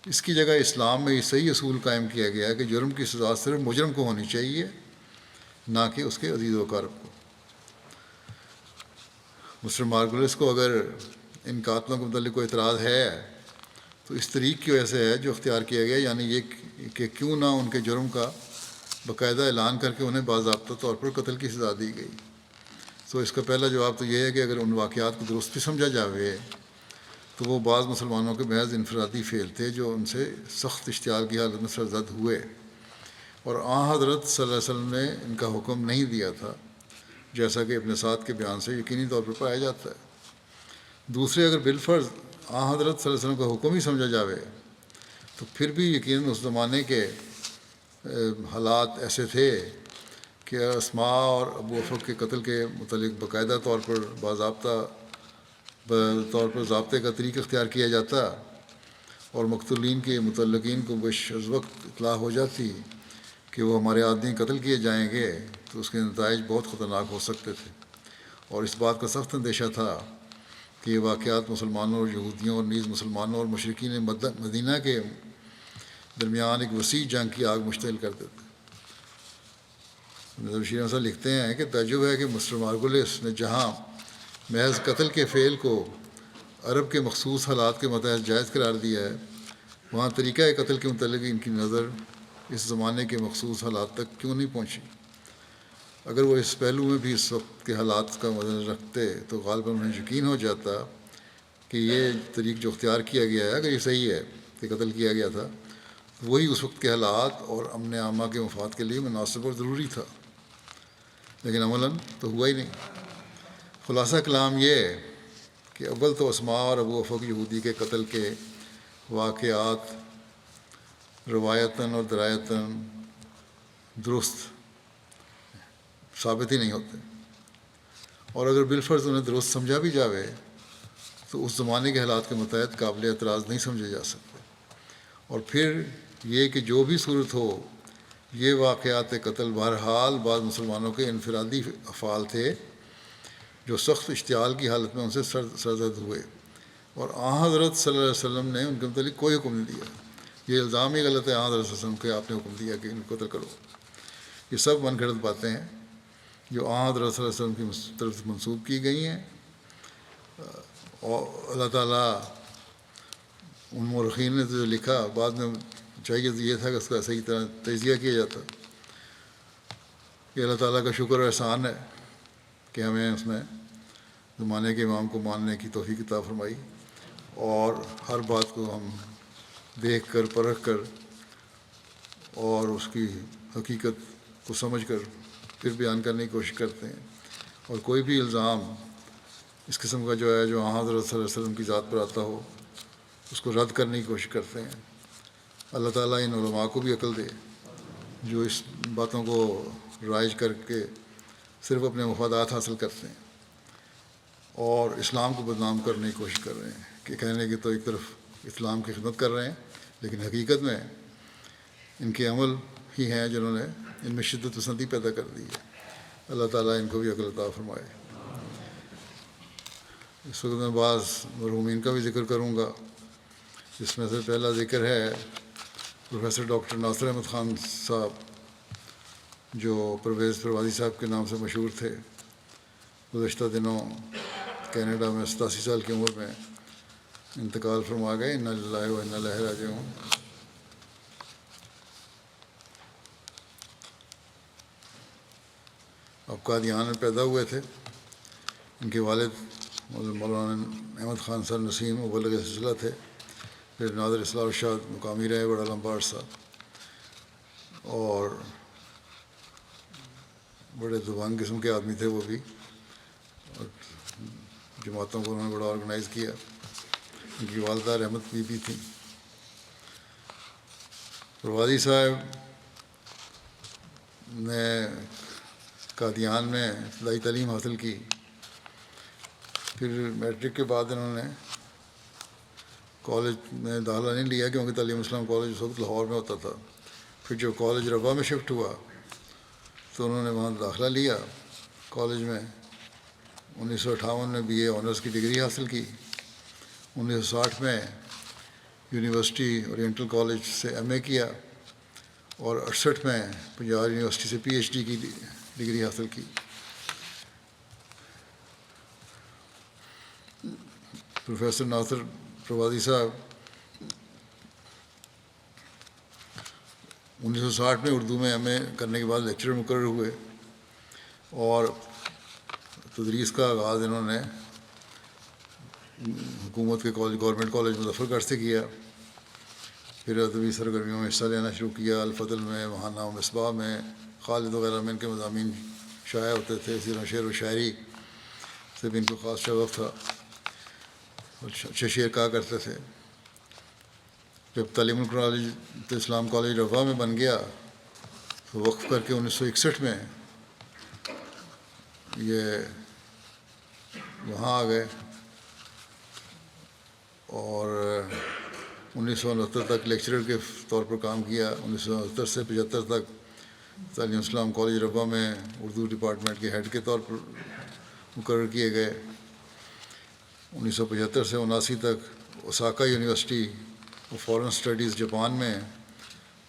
اس کی جگہ اسلام میں یہ صحیح اصول قائم کیا گیا کہ جرم کی سزا صرف مجرم کو ہونی چاہیے، نہ کہ اس کے عزیز و اقارب کو۔ مسٹر مارگولیس کو اگر ان قاتلوں کے متعلق کوئی اعتراض ہے تو اس طریق کی وجہ سے ہے جو اختیار کیا گیا، یعنی یہ کہ کیوں نہ ان کے جرم کا باقاعدہ اعلان کر کے انہیں باضابطہ طور پر قتل کی سزا دی گئی۔ تو اس کا پہلا جواب تو یہ ہے کہ اگر ان واقعات کو درست بھی سمجھا جاوے تو وہ بعض مسلمانوں کے محض انفرادی فعل تھے جو ان سے سخت اشتعال کی حالت میں سرزد ہوئے، اور حضرت صلی اللہ علیہ وسلم نے ان کا حکم نہیں دیا تھا، جیسا کہ ابن سعد کے بیان سے یقینی طور پر پایا جاتا ہے۔ دوسرے، اگر بالفرض حضرت صلی اللہ علیہ وسلم کا حکم ہی سمجھا جاوے تو پھر بھی یقیناً اس زمانے کے حالات ایسے تھے کہ اسماء اور ابو افق کے قتل کے متعلق باقاعدہ طور پر ضابطے کا طریق اختیار کیا جاتا اور مقتولین کے متعلقین کو بش از وقت اطلاع ہو جاتی کہ وہ ہمارے آدمی قتل کیے جائیں گے تو اس کے نتائج بہت خطرناک ہو سکتے تھے، اور اس بات کا سخت اندیشہ تھا کہ یہ واقعات مسلمانوں اور یہودیوں اور نیز مسلمانوں اور مشرکین مدینہ کے درمیان ایک وسیع جنگ کی آگ مشتعل کر دیتے۔ نظر شیرین صاحب لکھتے ہیں کہ تعجب ہے کہ مسٹر مارگولیس نے جہاں محض قتل کے فعل کو عرب کے مخصوص حالات کے متحد جائز قرار دیا ہے، وہاں طریقہ قتل کے متعلق ان کی نظر اس زمانے کے مخصوص حالات تک کیوں نہیں پہنچی؟ اگر وہ اس پہلو میں بھی اس وقت کے حالات کا مد نظر رکھتے تو غالباً انہیں یقین ہو جاتا کہ یہ طریق جو اختیار کیا گیا ہے اگر یہ صحیح ہے کہ قتل کیا گیا تھا، وہی اس وقت کے حالات اور امن عامہ کے مفاد کے لیے مناسب اور ضروری تھا، لیکن عملاً تو ہوا ہی نہیں۔ خلاصہ کلام یہ ہے کہ اول تو اسماء اور ابو افق یہودی کے قتل کے واقعات روایتاً اور درایتاً درست ثابت ہی نہیں ہوتے، اور اگر بالفرض انہیں درست سمجھا بھی جاوے تو اس زمانے کے حالات کے متحد قابل اعتراض نہیں سمجھے جا سکتے۔ اور پھر یہ کہ جو بھی صورت ہو، یہ واقعات قتل بہرحال بعض مسلمانوں کے انفرادی افعال تھے جو سخت اشتعال کی حالت میں ان سے سرزد ہوئے، اور حضرت صلی اللہ علیہ وسلم نے ان کے متعلق کوئی حکم نہیں دیا۔ یہ الزام ہی غلط ہے حضرت صلی اللہ علیہ وسلم کہ آپ نے حکم دیا کہ ان کو قتل کرو۔ یہ سب من گھڑت باتیں ہیں جو حضرت صلی اللہ علیہ وسلم کی طرف سے منسوب کی گئی ہیں، اور اللہ تعالیٰ ان مورخین نے جو لکھا بعد میں چاہیے یہ تھا کہ اس کا صحیح طرح تجزیہ کیا جاتا۔ یہ اللہ تعالیٰ کا شکر اور احسان ہے کہ ہمیں اس نے زمانے کے امام کو ماننے کی توفیق عطا فرمائی، اور ہر بات کو ہم دیکھ کر پرکھ کر اور اس کی حقیقت کو سمجھ کر پھر بیان کرنے کی کوشش کرتے ہیں، اور کوئی بھی الزام اس قسم کا جو ہے جو حضرت صلی اللہ علیہ وسلم کی ذات پر آتا ہو اس کو رد کرنے کی کوشش کرتے ہیں۔ اللہ تعالیٰ ان علماء کو بھی عقل دے جو اس باتوں کو رائج کر کے صرف اپنے مفادات حاصل کرتے ہیں اور اسلام کو بدنام کرنے کی کوشش کر رہے ہیں، کہ کہنے کی تو ایک طرف اسلام کی خدمت کر رہے ہیں لیکن حقیقت میں ان کے عمل ہی ہیں جنہوں نے ان میں شدت پسندی پیدا کر دی ہے۔ اللہ تعالیٰ ان کو بھی عقل عطا فرمائے۔ اس وقت میں بعض مرحومین کا بھی ذکر کروں گا، جس میں سے پہلا ذکر ہے پروفیسر ڈاکٹر ناصر احمد خان صاحب جو پرویز پروازی صاحب کے نام سے مشہور تھے۔ گزشتہ دنوں کینیڈا میں 87 سال کی عمر میں انتقال فرما گئے، انا للہ و انا الیہ راجعون۔ اب قادیان میں پیدا ہوئے تھے۔ ان کے والد مولانا احمد خان صاحب نسیم مبلغ سلسلہ تھے، پھر ناظر اصلاح ارشاد مقامی رہے بڑا لمبا عرصہ، اور بڑے دبنگ قسم کے آدمی تھے وہ بھی، اور جماعتوں کو انہوں نے بڑا آرگنائز کیا۔ ان کی والدہ رحمت بی بی تھیں۔ پروازی صاحب نے قادیان میں ابتدائی تعلیم حاصل کی، پھر میٹرک کے بعد انہوں نے کالج میں داخلہ نہیں لیا کیونکہ تعلیم اسلام کالج اس وقت لاہور میں ہوتا تھا۔ پھر جو کالج ربا میں شفٹ ہوا تو انہوں نے وہاں داخلہ لیا کالج میں۔ 1958 میں بی اے آنرس کی ڈگری حاصل کی۔ 1960 میں یونیورسٹی اورینٹل کالج سے ایم اے کیا، اور 68 میں پنجاب یونیورسٹی سے پی ایچ ڈی کی ڈگری حاصل کی۔ پروفیسر ناصر پروازی صاحب 1960 میں اردو میں ایم اے کرنے کے بعد لیکچرر مقرر ہوئے، اور تدریس کا آغاز انہوں نے حکومت کے کالج گورنمنٹ کالج مظفر گڑھ سے کیا۔ پھر ادبی سرگرمیوں میں حصہ لینا شروع کیا، الفضل میں، مہانہ و مصباح میں، خالد وغیرہ میں ان کے مضامین شائع ہوتے تھے۔ اسی طرح شعر و شاعری سے بھی ان کو خاص شغف تھا، اچھے شعر کہا کرتے تھے۔ جب تعلیم کالج تو اسلام کالج رفا میں بن گیا تو وقف کر کے 1961 میں یہ وہاں آ گئے، اور 1969 تک لیکچرر کے طور پر کام کیا۔ 1969 سے 75 تک تعلیم اسلام کالج ربا میں اردو ڈپارٹمنٹ کے ہیڈ کے طور پر مقرر کیے گئے۔ 1975 سے 79 تک Osaka university of foreign studies Japan میں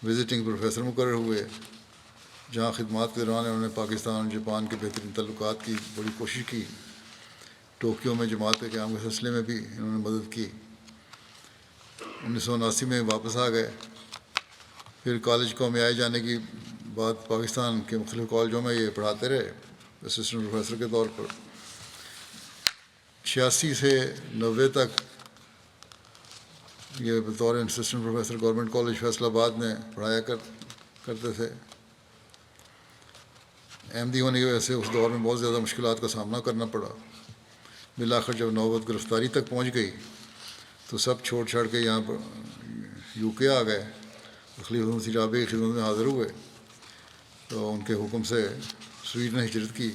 وزٹنگ پروفیسر مقرر ہوئے، جہاں خدمات کے دوران انہوں نے پاکستان اور جاپان کے بہترین تعلقات کی بڑی کوشش کی۔ ٹوکیو میں جماعت کے قیام کے سلسلے میں بھی انہوں نے مدد کی۔ 1979 میں واپس آ گئے، پھر کالج کو میں آئے جانے کی بعد پاکستان کے مختلف کالجوں میں یہ پڑھاتے رہے اسسٹنٹ پروفیسر کے طور پر۔ 86 سے 90 تک یہ بطور assistant professor government college Faisal آباد میں پڑھایا کرتے تھے۔ احمدی ہونے کی وجہ سے اس دور میں بہت زیادہ مشکلات کا سامنا کرنا پڑا۔ بالآخر جب نوبت گرفتاری تک پہنچ گئی تو سب چھوڑ چھاڑ کے یہاں پر یو کے آ گئے، خلیفہ مسیح رابع کی خدمت میں حاضر ہوئے، تو ان کے حکم سے سویڈن ہجرت کی،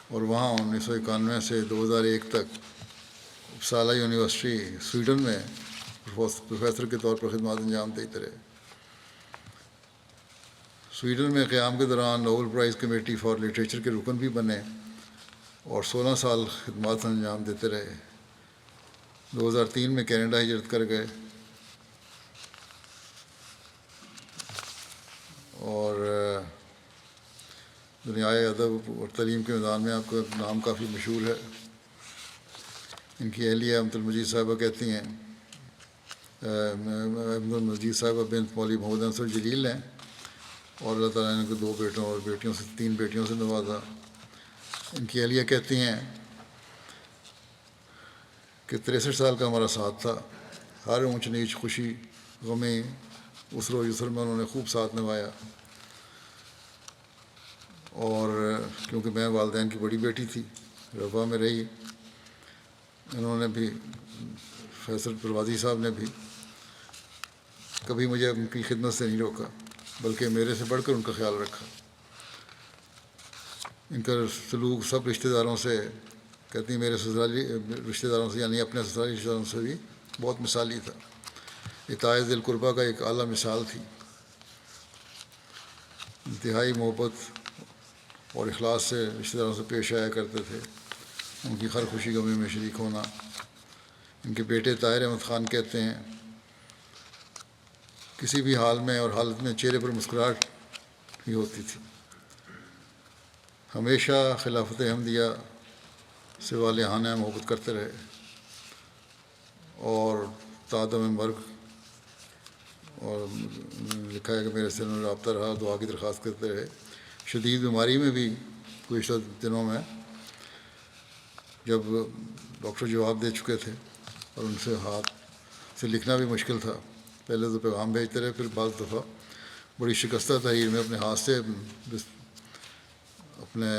اور وہاں 1991 سے 2001 تک اپسالا یونیورسٹی سویڈن میں پروفیسر کے طور پر خدمات انجام دیتے رہے۔ سویڈن میں قیام کے دوران Nobel price committee for literature کے رکن بھی بنے اور 16 سال خدمات انجام دیتے رہے۔ 2003 میں کینیڈا ہجرت کر گئے اور دنیائے ادب اور تعلیم کے میدان میں آپ کا نام کافی مشہور ہے۔ ان کی اہلیہ عبد المجید صاحبہ کہتی ہیں، عبد المجید صاحبہ بنت مولوی محمد انصر جلیل ہیں، اور اللہ تعالیٰ نے ان کو 2 بیٹوں اور 3 بیٹیوں سے نوازا۔ ان کی اہلیہ کہتی ہیں کہ 63 سال کا ہمارا ساتھ تھا، ہر اونچ نیچ، خوشی غمی، اسر و یسر میں انہوں نے خوب ساتھ نبھایا۔ اور کیونکہ میں والدین کی بڑی بیٹی تھی، رفاہ میں رہی، انہوں نے بھی، فیصل پروازی صاحب نے بھی کبھی مجھے ان کی خدمت سے نہیں روکا، بلکہ میرے سے بڑھ کر ان کا خیال رکھا۔ ان کا سلوک سب رشتہ داروں سے، کہتی ہیں میرے سسرالی رشتہ داروں سے، یعنی اپنے سسرالی رشتہ داروں سے بھی بہت مثالی تھا، اطاعت ذی القربیٰ کا ایک اعلیٰ مثال تھی۔ انتہائی محبت اور اخلاص سے رشتہ داروں سے پیش آیا کرتے تھے، ان کی ہر خوشی غمی میں شریک ہونا۔ ان کے بیٹے طاہر احمد خان کہتے ہیں، کسی بھی حال میں اور حالت میں چہرے پر مسکراہٹ ہی ہوتی تھی، ہمیشہ خلافت احمدیہ سے والہانہ محبت کرتے رہے، اور تادم مرگ، اور لکھا ہے کہ میرے سے انہوں نے رابطہ رہا، دعا کی درخواست کرتے رہے۔ شدید بیماری میں بھی گزشتہ دنوں میں جب ڈاکٹر جواب دے چکے تھے اور ان سے ہاتھ سے لکھنا بھی مشکل تھا، پہلے تو پیغام بھیجتے رہے، پھر بعض دفعہ بڑی شکستہ تحریر میں اپنے ہاتھ سے اپنے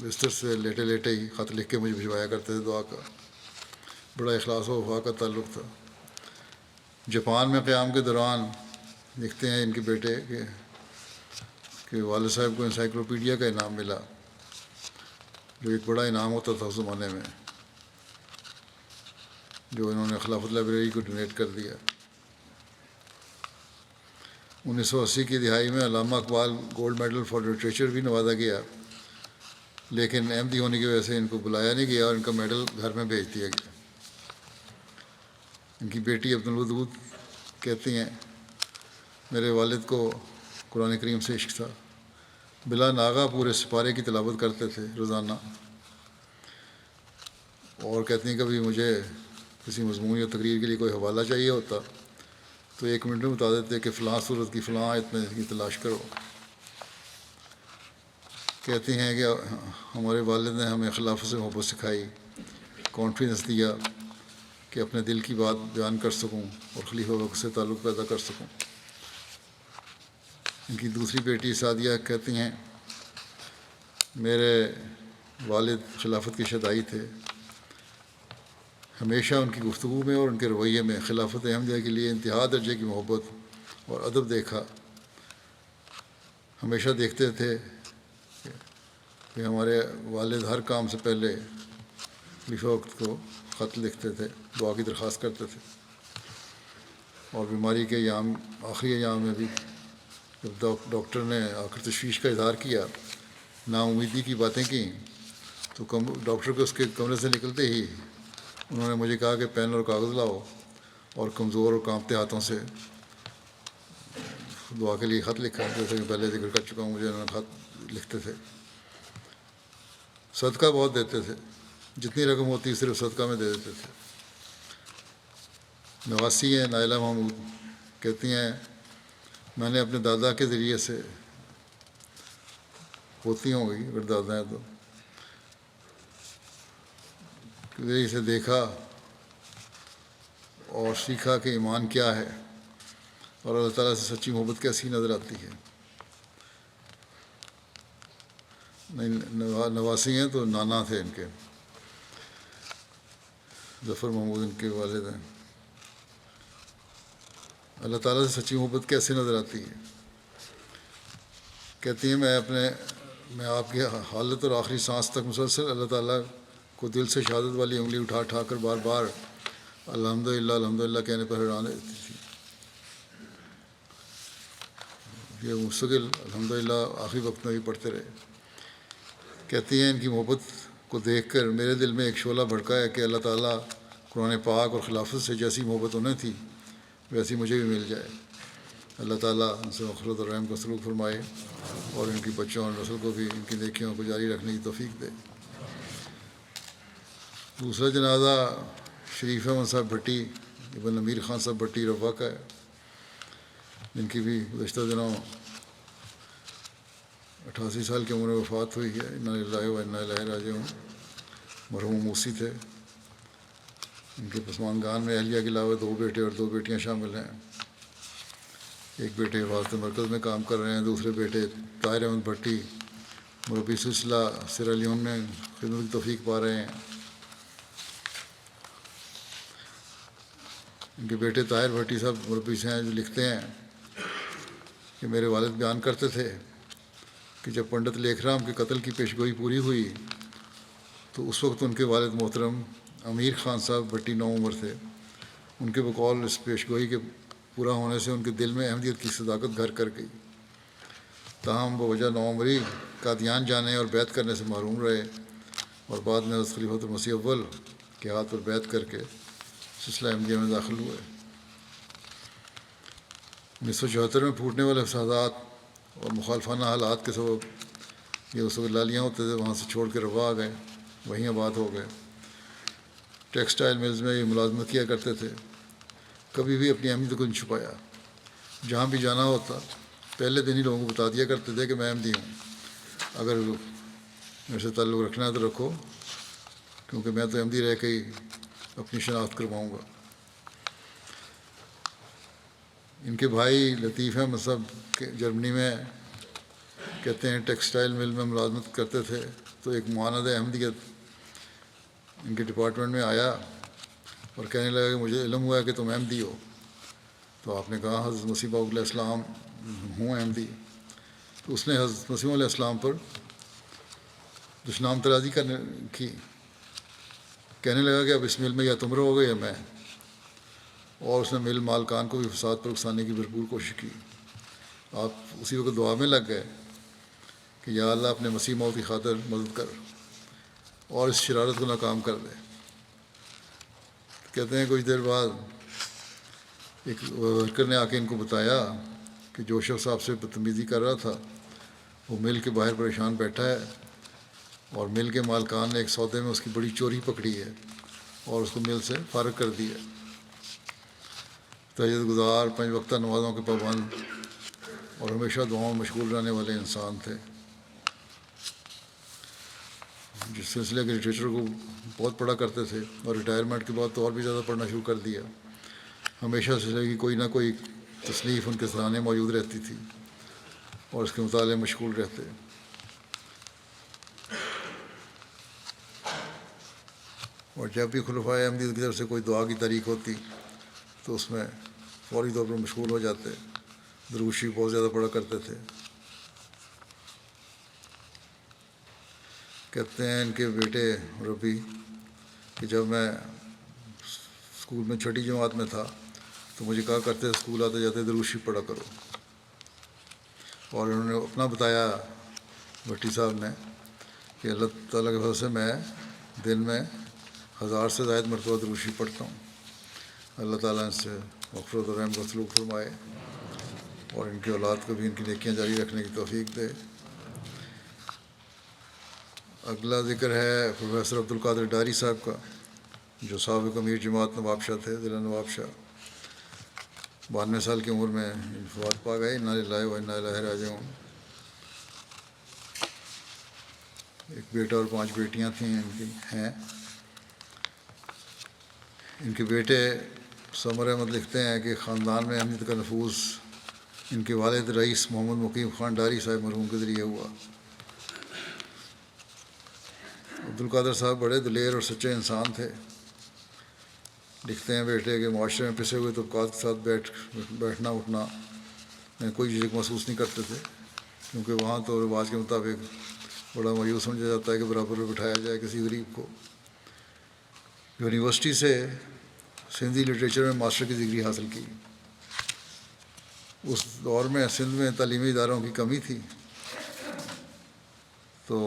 بستر سے لیٹے لیٹے ہی خط لکھ کے مجھے بھجوایا کرتے تھے دعا کا۔ بڑا اخلاص و وفا کا تعلق تھا۔ جاپان میں قیام کے دوران لکھتے ہیں ان کے بیٹے کہ والد صاحب کو انسائکلوپیڈیا کا انعام ملا، جو ایک بڑا انعام ہوتا تھا اس زمانے میں، جو انہوں نے خلافت لائبریری کو ڈونیٹ کر دیا۔ 1980 کی دہائی میں Allama Iqbal gold medal for literature بھی نوازا گیا، لیکن احمدی ہونے کی وجہ سے ان کو بلایا نہیں گیا اور ان کا میڈل گھر میں بھیج دیا گیا۔ ان کی بیٹی عبدالودود کہتی ہیں، میرے والد کو قرآن کریم سے عشق تھا، بلا ناغہ پورے سپارے کی تلاوت کرتے تھے روزانہ، اور کہتی ہیں کبھی مجھے کسی مضمون یا تقریر کے لیے کوئی حوالہ چاہیے ہوتا تو 1 منٹ میں بتا دیتے کہ فلاں سورت کی فلاں آیت میں کی تلاش کرو۔ کہتی ہیں کہ ہمارے والد نے ہمیں خلافت سے محبت سکھائی، کانفیڈنس دیا کہ اپنے دل کی بات بیان کر سکوں اور خلیفہ وقت سے تعلق پیدا کر سکوں۔ ان کی دوسری بیٹی سعدیہ کہتی ہیں، میرے والد خلافت کے شدائی تھے، ہمیشہ ان کی گفتگو میں اور ان کے رویے میں خلافت احمدیہ کے لیے انتہا درجے کی محبت اور ادب دیکھا۔ ہمیشہ دیکھتے تھے کہ ہمارے والد ہر کام سے پہلے خلیفہ وقت کو خط لکھتے تھے، دعا کی درخواست کرتے تھے، اور بیماری کے ایام، آخری ایام میں بھی جب ڈاکٹر نے آ کر تشویش کا اظہار کیا، نا امیدی کی باتیں کیں، تو ڈاکٹر کو اس کے کمرے سے نکلتے ہی انہوں نے مجھے کہا کہ پین اور کاغذ لاؤ، اور کمزور اور کانپتے ہاتھوں سے دعا کے لیے خط لکھا، جیسے کہ پہلے ذکر کر چکا ہوں، مجھے انہوں نے خط لکھتے تھے۔ صدقہ بہت دیتے تھے، جتنی رقم ہوتی صرف صدقہ میں دے دیتے تھے۔ نواسی ہیں نائلہ محمود، کہتی ہیں میں نے اپنے دادا کے ذریعے سے، ہوتی ہوں گی اگر دادا ہیں تو، ذریعے سے دیکھا اور سیکھا کہ ایمان کیا ہے اور اللہ تعالیٰ سے سچی محبت کیسی نظر آتی ہے. نہیں نواسی ہیں تو نانا تھے ان کے، ظفر محمود ان کے والد ہیں. اللہ تعالیٰ سے سچی محبت کیسے نظر آتی ہے؟ کہتی ہیں میں آپ کی حالت اور آخری سانس تک مسلسل اللہ تعالیٰ کو دل سے شہادت والی انگلی اٹھا کر بار بار الحمدللہ الحمدللہ کہنے پر حیران رہتی تھی. یہ مستقل الحمدللہ آخری وقت میں بھی پڑھتے رہے. کہتی ہیں ان کی محبت کو دیکھ کر میرے دل میں ایک شعلہ بھڑکا ہے کہ اللہ تعالیٰ قرآن پاک اور خلافت سے جیسی محبت انہیں تھی ویسی مجھے بھی مل جائے. اللہ تعالیٰ ان سے مغفرت اور رحم کا سلوک فرمائے اور ان کی بچوں اور نسل کو بھی ان کی نیکیوں کو جاری رکھنے کی توفیق دے. دوسرا جنازہ شریف احمد صاحب بھٹی ابن امیر خان صاحب بھٹی روا کا ہے، جن کی بھی گزشتہ دنوں 88 سال کی عمر میں وفات ہوئی ہے. انا للہ و انا الیہ راجعون. مرحوم موسی تھے. ان کے پسماندگان میں اہلیہ کے علاوہ 2 بیٹے اور 2 بیٹیاں شامل ہیں. ایک بیٹے حفاظت مرکز میں کام کر رہے ہیں، دوسرے بیٹے طاہر احمد بھٹی مربی سلسلہ سیرا لیون میں خدمت کی توفیق پا رہے ہیں. ان کے بیٹے طاہر بھٹی صاحب مربی سے ہیں، جو لکھتے ہیں کہ میرے والد بیان کرتے تھے کہ جب پنڈت لیکھ رام کے قتل کی پیشگوئی پوری ہوئی تو اس وقت ان کے والد محترم امیر خان صاحب بھٹی نو عمر تھے. ان کے بقول اس پیشگوئی کے پورا ہونے سے ان کے دل میں احمدیت کی صداقت گھر کر گئی. تاہم بوجہ نو عمری قادیان جانے اور بیعت کرنے سے محروم رہے اور بعد میں حضرت خلیفۃ المسیح اول کے ہاتھ پر بیعت کر کے سلسلہ احمدیہ میں داخل ہوئے. 1974 میں پھوٹنے والے فسادات اور مخالفانہ حالات کے سبب یہ اس وقت لالیاں ہوتے تھے، وہاں سے چھوڑ کے روا آ گئے، وہیں آباد ہو گئے. ٹیکسٹائل ملز میں یہ ملازمت کیا کرتے تھے. کبھی بھی اپنی احمدیت کو نہیں چھپایا. جہاں بھی جانا ہوتا پہلے دن ہی لوگوں کو بتا دیا کرتے تھے کہ میں احمدی ہوں، اگر میرے سے تعلق رکھنا ہے تو رکھو، کیونکہ میں تو احمدی رہ کے ہی اپنی شناخت کرواؤں گا. ان کے بھائی لطیف احمد صاحب جرمنی میں کہتے ہیں ٹیکسٹائل مل میں ملازمت کرتے تھے تو ایک معاند احمدیت ان کے ڈپارٹمنٹ میں آیا اور کہنے لگا کہ مجھے علم ہوا ہے کہ تم احمدی ہو. تو آپ نے کہا حضرت مسیح موعود علیہ السلام ہوں احمدی. تو اس نے حضرت مسیح علیہ السلام پر دشنام ترازی کرنے کی، کہنے لگا کہ اب اس مل میں یا تم رہو گے یا میں. اور اس نے مل مالکان کو بھی فساد پر اکسانے کی بھرپور کوشش کی. آپ اسی وقت دعا میں لگ گئے کہ یا اللہ اپنے مسیح موت کی خاطر مدد کر اور اس شرارت کو ناکام کر دے. کہتے ہیں کچھ دیر بعد ایک ورکر نے آ کے ان کو بتایا کہ جو شخص آپ سے بدتمیزی کر رہا تھا وہ مل کے باہر پریشان بیٹھا ہے اور مل کے مالکان نے ایک سودے میں اس کی بڑی چوری پکڑی ہے اور اس کو مل سے فارغ کر دیا. تہجد گزار 5 وقتہ نمازوں کے پابند اور ہمیشہ دعاؤں میں مشغول رہنے والے انسان تھے. جس سلسلے کے لٹریچر کو بہت پڑھا کرتے تھے اور ریٹائرمنٹ کے بعد تو اور بھی زیادہ پڑھنا شروع کر دیا. ہمیشہ سلسلے کی کوئی نہ کوئی تصنیف ان کے سرانے موجود رہتی تھی اور اس کے مطالعے میں مشغول رہتے. اور جب بھی خلفائے احمدیت کی طرف سے کوئی دعا کی تحریک ہوتی تو اس میں فوری طور پر مشغول ہو جاتے. درود شریف بہت زیادہ پڑھا کرتے تھے. کہتے ہیں ان کے بیٹے ربی کہ جب میں اسکول میں 6ٹھی جماعت میں تھا تو مجھے کہا کرتے اسکول آتے جاتے درود شریف پڑھا کرو. اور انہوں نے اپنا بتایا بھٹی صاحب نے کہ اللہ تعالیٰ کے فضل سے میں دن میں 1000 سے زائد مرتبہ درود شریف پڑھتا ہوں. اللہ تعالیٰ ان سے مغفرت اور رحم کا سلوک فرمائے اور ان کی اولاد کو بھی ان کی نیکیاں جاری رکھنے کی توفیق دے. اگلا ذکر ہے پروفیسر عبدالقادر ڈاری صاحب کا، جو سابق امیر جماعت نواب شاہ تھے، ضلع نواب شاہ. 92 سال کی عمر میں وفات پا گئے. انا للہ و انا الیہ راجعون. ایک بیٹا اور 5 بیٹیاں تھیں ان کی ہیں. ان کے بیٹے سمر احمد لکھتے ہیں کہ خاندان میں اہمیت کا نفوذ ان کے والد رئیس محمد مقیم خان ڈاری صاحب مرحوم کے ذریعے ہوا۔ عبدالقادر صاحب بڑے دلیر اور سچے انسان تھے۔ لکھتے ہیں بیٹے کہ معاشرے میں پسے ہوئے طبقات کے ساتھ بیٹھنا اٹھنا میں کوئی جھجک محسوس نہیں کرتے تھے، کیونکہ وہاں تو رواج کے مطابق بڑا مایوس سمجھا جاتا ہے کہ برابر میں بٹھایا جائے کسی غریب کو۔ یونیورسٹی سے سندھی لٹریچر میں ماسٹر کی ڈگری حاصل کی۔ اس دور میں سندھ میں تعلیمی اداروں کی کمی تھی، تو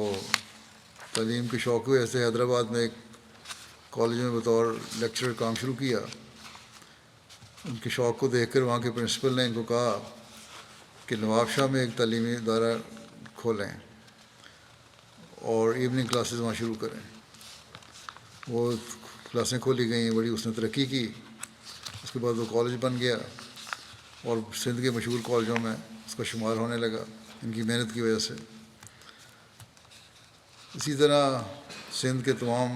تعلیم کے شوق ہوئے ایسے حیدرآباد میں ایک کالج میں بطور لیکچرر کام شروع کیا۔ ان کے شوق کو دیکھ کر وہاں کے پرنسپل نے ان کو کہا کہ نواب شاہ میں ایک تعلیمی ادارہ کھولیں اور ایوننگ کلاسز وہاں شروع کریں۔ وہ کلاسیں کھولی گئیں، بڑی اس نے ترقی کی۔ اس کے بعد وہ کالج بن گیا اور سندھ کے مشہور کالجوں میں اس کا شمار ہونے لگا ان کی محنت کی وجہ سے۔ اسی طرح سندھ کے تمام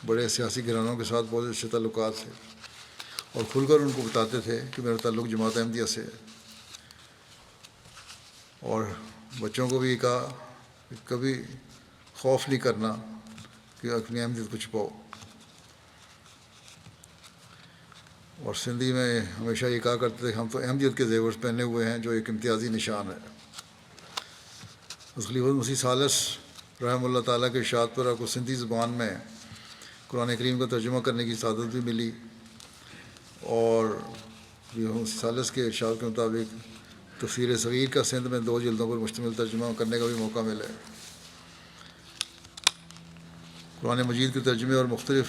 بڑے سیاسی گھرانوں کے ساتھ بہت اچھے تعلقات تھے اور کھل کر ان کو بتاتے تھے کہ میرا تعلق جماعت احمدیہ سے ہے، اور بچوں کو بھی کہا کہ کبھی خوف نہیں کرنا کہ اپنی احمدیت کو چھپاؤ۔ اور سندھی میں ہمیشہ یہ کہا کرتے تھے کہ ہم تو احمدیت کے زیور پہنے ہوئے ہیں، جو ایک امتیازی نشان ہے۔ خلیفہ مسیح ثالث رحمہ اللہ تعالیٰ کے ارشاد پر آپ کو سندھی زبان میں قرآن کریم کا ترجمہ کرنے کی سعادت بھی ملی، اور خلیفہ مسیح ثالث کے ارشاد کے مطابق تفسیر صغیر کا سندھ میں 2 جلدوں پر مشتمل ترجمہ کرنے کا بھی موقع ملا ہے۔ قرآن مجید کے ترجمے اور مختلف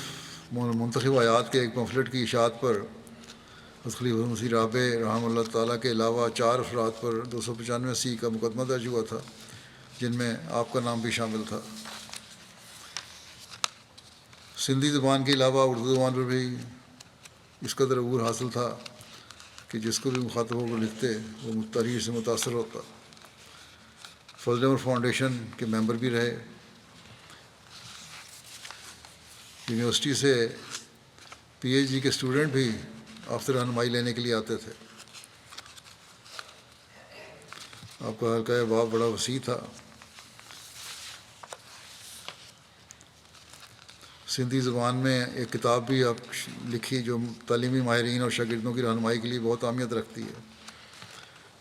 منتخب آیات کے ایک پمفلٹ کی اشاعت پر خلیفہ مسیح رابع رحمہ اللہ تعالیٰ کے علاوہ 4 افراد پر 295 کا مقدمہ درج ہوا تھا، جن میں آپ کا نام بھی شامل تھا۔ سندھی زبان کے علاوہ اردو زبان پر بھی اس قدر عبور حاصل تھا کہ جس کو بھی مخاطب ہو کر لکھتے وہ تحریر سے متاثر ہوتا۔ فضل عمر فاؤنڈیشن کے ممبر بھی رہے۔ یونیورسٹی سے پی ایچ ڈی کے اسٹوڈنٹ بھی آپ سے رہنمائی لینے کے لیے آتے تھے۔ آپ کا حلقہ باب بڑا وسیع تھا۔ سندھی زبان میں ایک کتاب بھی آپ لکھی جو تعلیمی ماہرین اور شاگردوں کی رہنمائی کے لیے بہت اہمیت رکھتی ہے۔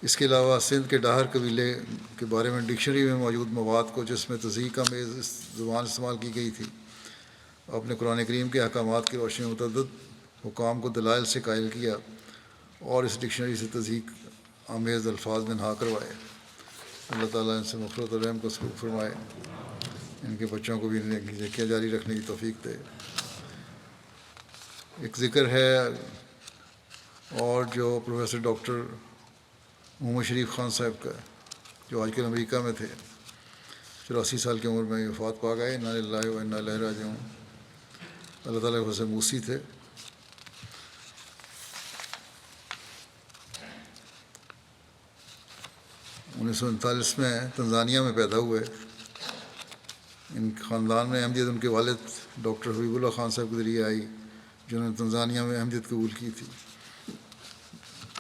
اس کے علاوہ سندھ کے ڈاہر قبیلے کے بارے میں ڈکشنری میں موجود مواد کو، جس میں تضحیق آمیز زبان استعمال کی گئی تھی، آپ نے قرآن کریم کے احکامات کی روشنی میں متعدد حکام کو دلائل سے قائل کیا اور اس ڈکشنری سے تضحیق آمیز الفاظ منہا کروائے۔ اللہ تعالیٰ ان سے مغفرت اور رحم کو سلوک فرمائے، ان کے بچوں کو بھی نیکیاں جاری رکھنے کی توفیق دے۔ ایک ذکر ہے اور جو پروفیسر ڈاکٹر محمد شریف خان صاحب کا، جو آج کل امریکہ میں تھے، 84 سال کی عمر میں وفات پا گئے۔ انا للہ و انا الیہ راجعون۔ اللہ تعالیٰ کے فضل سے موسی تھے۔ انیس سو 1939 میں تنزانیہ میں پیدا ہوئے۔ ان خاندان میں احمدیت ان کے والد ڈاکٹر حبیب اللہ خان صاحب کے ذریعے آئی، جنہوں نے تنزانیہ میں احمدیت قبول کی تھی۔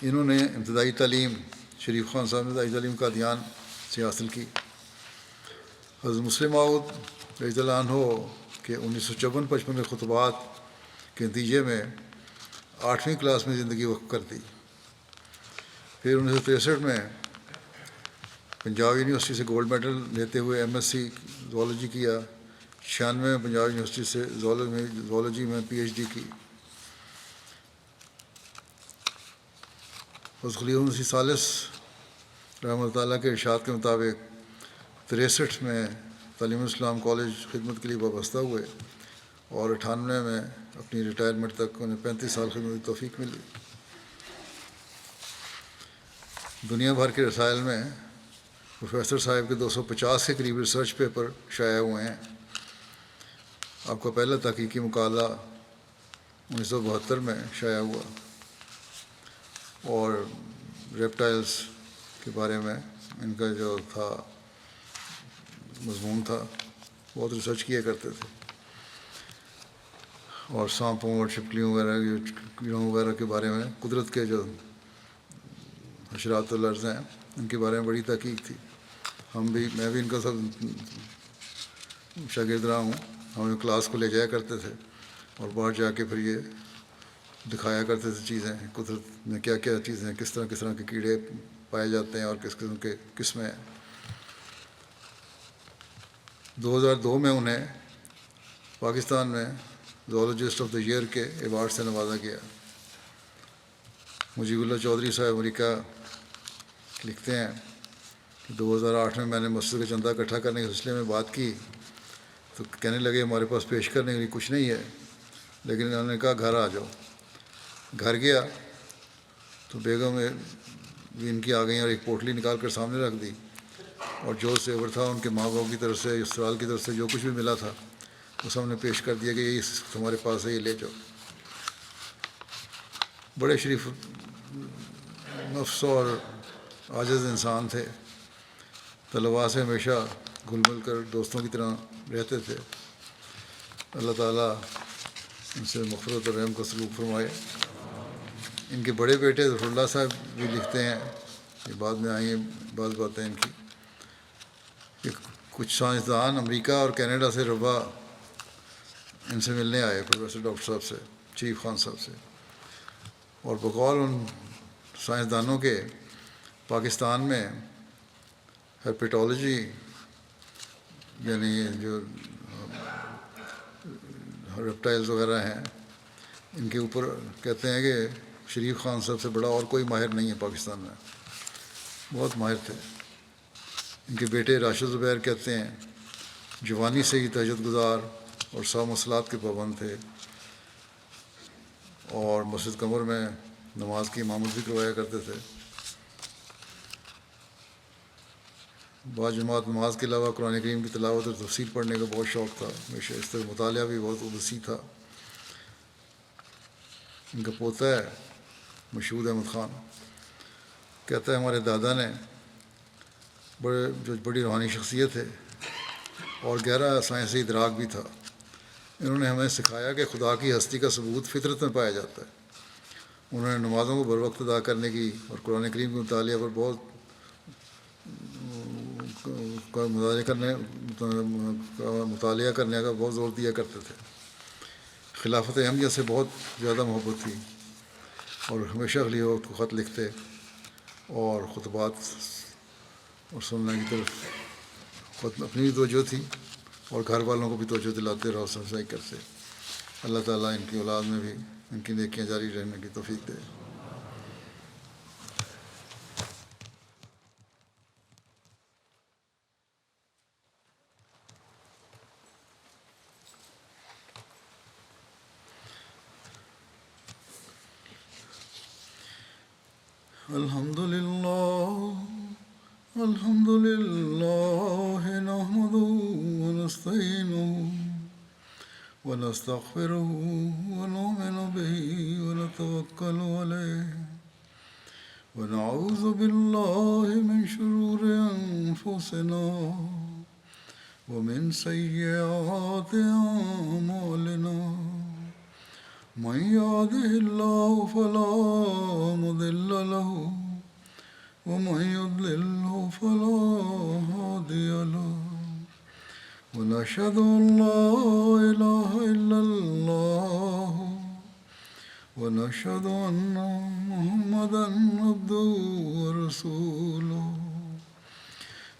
انہوں نے ابتدائی تعلیم شریف خان صاحب نے ابتدائی تعلیم قادیان سے حاصل کی۔ حضرت مسلم موعود رضی اللہ عنہ کے 1954-55 کے خطبات کے نتیجے میں 8ویں کلاس میں زندگی وقف کر دی۔ پھر 1963 میں پنجاب یونیورسٹی سے گولڈ میڈل لیتے ہوئے ایم ایس سی زوالوجی کیا۔ 96 میں پنجاب یونیورسٹی سے زوالوجی میں پی ایچ ڈی کی۔ حضرت خلیفہ مسیح ثالث رحمۃ اللہ تعالیٰ کے ارشاد کے مطابق 63 میں تعلیم الاسلام کالج خدمت کے لیے وابستہ ہوئے اور 98 میں اپنی ریٹائرمنٹ تک انہیں 35 سال خدمت کی توفیق ملی۔ دنیا بھر کے رسائل میں پروفیسر صاحب کے 250 کے قریب ریسرچ پیپر شائع ہوئے ہیں۔ آپ کا پہلا تحقیقی مقالہ 1972 میں شائع ہوا اور ریپٹائلز کے بارے میں ان کا جو تھا مضمون تھا، بہت ریسرچ کیا کرتے تھے۔ اور سانپوں اور چھپکلیوں وغیرہ کیڑوں وغیرہ کے بارے میں قدرت کے جو حشرات الارض ہیں ان کے بارے میں بڑی تحقیق تھی. میں بھی ان کا سب شاگرد رہا ہوں. ہم کلاس کو لے جایا کرتے تھے اور باہر جا کے پھر یہ دکھایا کرتے تھے چیزیں، قدرت میں کیا کیا چیزیں، کس طرح کے کیڑے پائے جاتے ہیں اور کس قسم کے قسمیں. 2002 میں انہیں پاکستان میں زولوجسٹ آف دا ایئر کے ایوارڈ سے نوازا گیا. مجیب اللہ چودھری صاحب امریکہ لکھتے ہیں کہ 2008 میں نے مسجد کا چندہ اکٹھا کرنے کے سلسلے میں بات کی تو کہنے لگے ہمارے پاس پیش کرنے کے لیے کچھ نہیں ہے، لیکن انہوں نے کہا گھر آ جاؤ. گھر گیا تو بیگم بھی ان کی آ گئیں اور ایک پوٹلی نکال کر سامنے رکھ دی اور جو زیور تھا ان کے ماں باپ کی طرف سے، اسرال کی طرف سے جو کچھ بھی ملا تھا وہ سب نے پیش کر دیا کہ یہ تمہارے پاس ہے، یہ لے جاؤ. بڑے شریف نفس اور عاجز انسان تھے. طلباء سے ہمیشہ گھل مل کر دوستوں کی طرح رہتے تھے. اللہ تعالیٰ ان سے مغفرت اور رحم کا سلوک فرمائے. ان کے بڑے بیٹے ظفر اللہ صاحب بھی لکھتے ہیں، یہ بعد میں آئی ہیں بعض باتیں ان کی، کہ کچھ سائنسدان امریکہ اور کینیڈا سے ربع ان سے ملنے آئے، پروفیسر ڈاکٹر صاحب سے، شریف خان صاحب سے، اور بقول ان سائنسدانوں کے پاکستان میں ہیپیٹالوجی یعنی جو ریپٹائلز وغیرہ ہیں ان کے اوپر کہتے ہیں کہ شریف خان صاحب سے بڑا اور کوئی ماہر نہیں ہے پاکستان میں. بہت ماہر تھے. ان کے بیٹے راشد زبیر کہتے ہیں جوانی سے ہی تہجد گزار اور 100 مسلات کے پابند تھے اور مسجد قمر میں نماز کی امامت بھی کروایا کرتے تھے. بعض جماعت نماز کے علاوہ قرآن کریم کی تلاوت اور تفسیر پڑھنے کا بہت شوق تھا. ہمیشہ اس طرح مطالعہ بھی بہت وسیع تھا. ان کا پوتا ہے مشہود احمد خان، کہتا ہے ہمارے دادا نے بڑی روحانی شخصیت ہے اور گہرا سائنسی ادراک بھی تھا. انہوں نے ہمیں سکھایا کہ خدا کی ہستی کا ثبوت فطرت میں پایا جاتا ہے. انہوں نے نمازوں کو بر وقت ادا کرنے کی اور قرآن کریم کے مطالعہ پر بہت مطالعہ کرنے کا بہت زور دیا کرتے تھے. خلافت احمدیہ سے بہت زیادہ محبت تھی اور ہمیشہ خلیفہ وقت کو خط لکھتے اور خطبات اور سننے کی طرف اپنی بھی توجہ تھی اور گھر والوں کو بھی توجہ دلاتے اور حوصلہ افزائی کرتے. اللہ تعالیٰ ان کی اولاد میں بھی ان کی نیکیاں جاری رہنے کی توفیق دے. الحمد لله نحمده ونستعينه ونستغفره ونؤمن به ونتوكل عليه ونعوذ بالله من شرور أنفسنا ومن سيئات أعمالنا. من يهده الله فلا مضل له ومن يضلله فلا هادي له. ونشهد أن لا إله إلا الله ونشهد أن محمدا عبده ورسوله.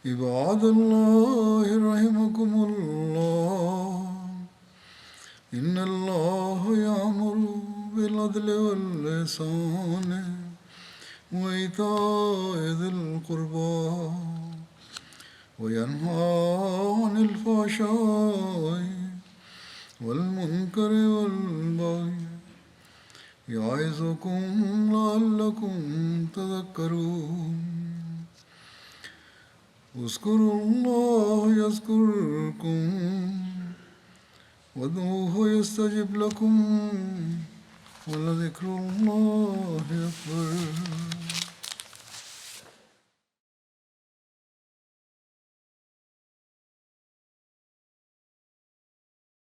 عباد الله رحمكم الله، إن الله يأمر بالعدل والإحسان وإيتاء ذي القربى وينهى عن الفحشاء والمنكر والبغي يعظكم لعلكم تذكرون. اذكروا الله يذكركم وادعوه يستجب لكم ولذكر الله أكبر.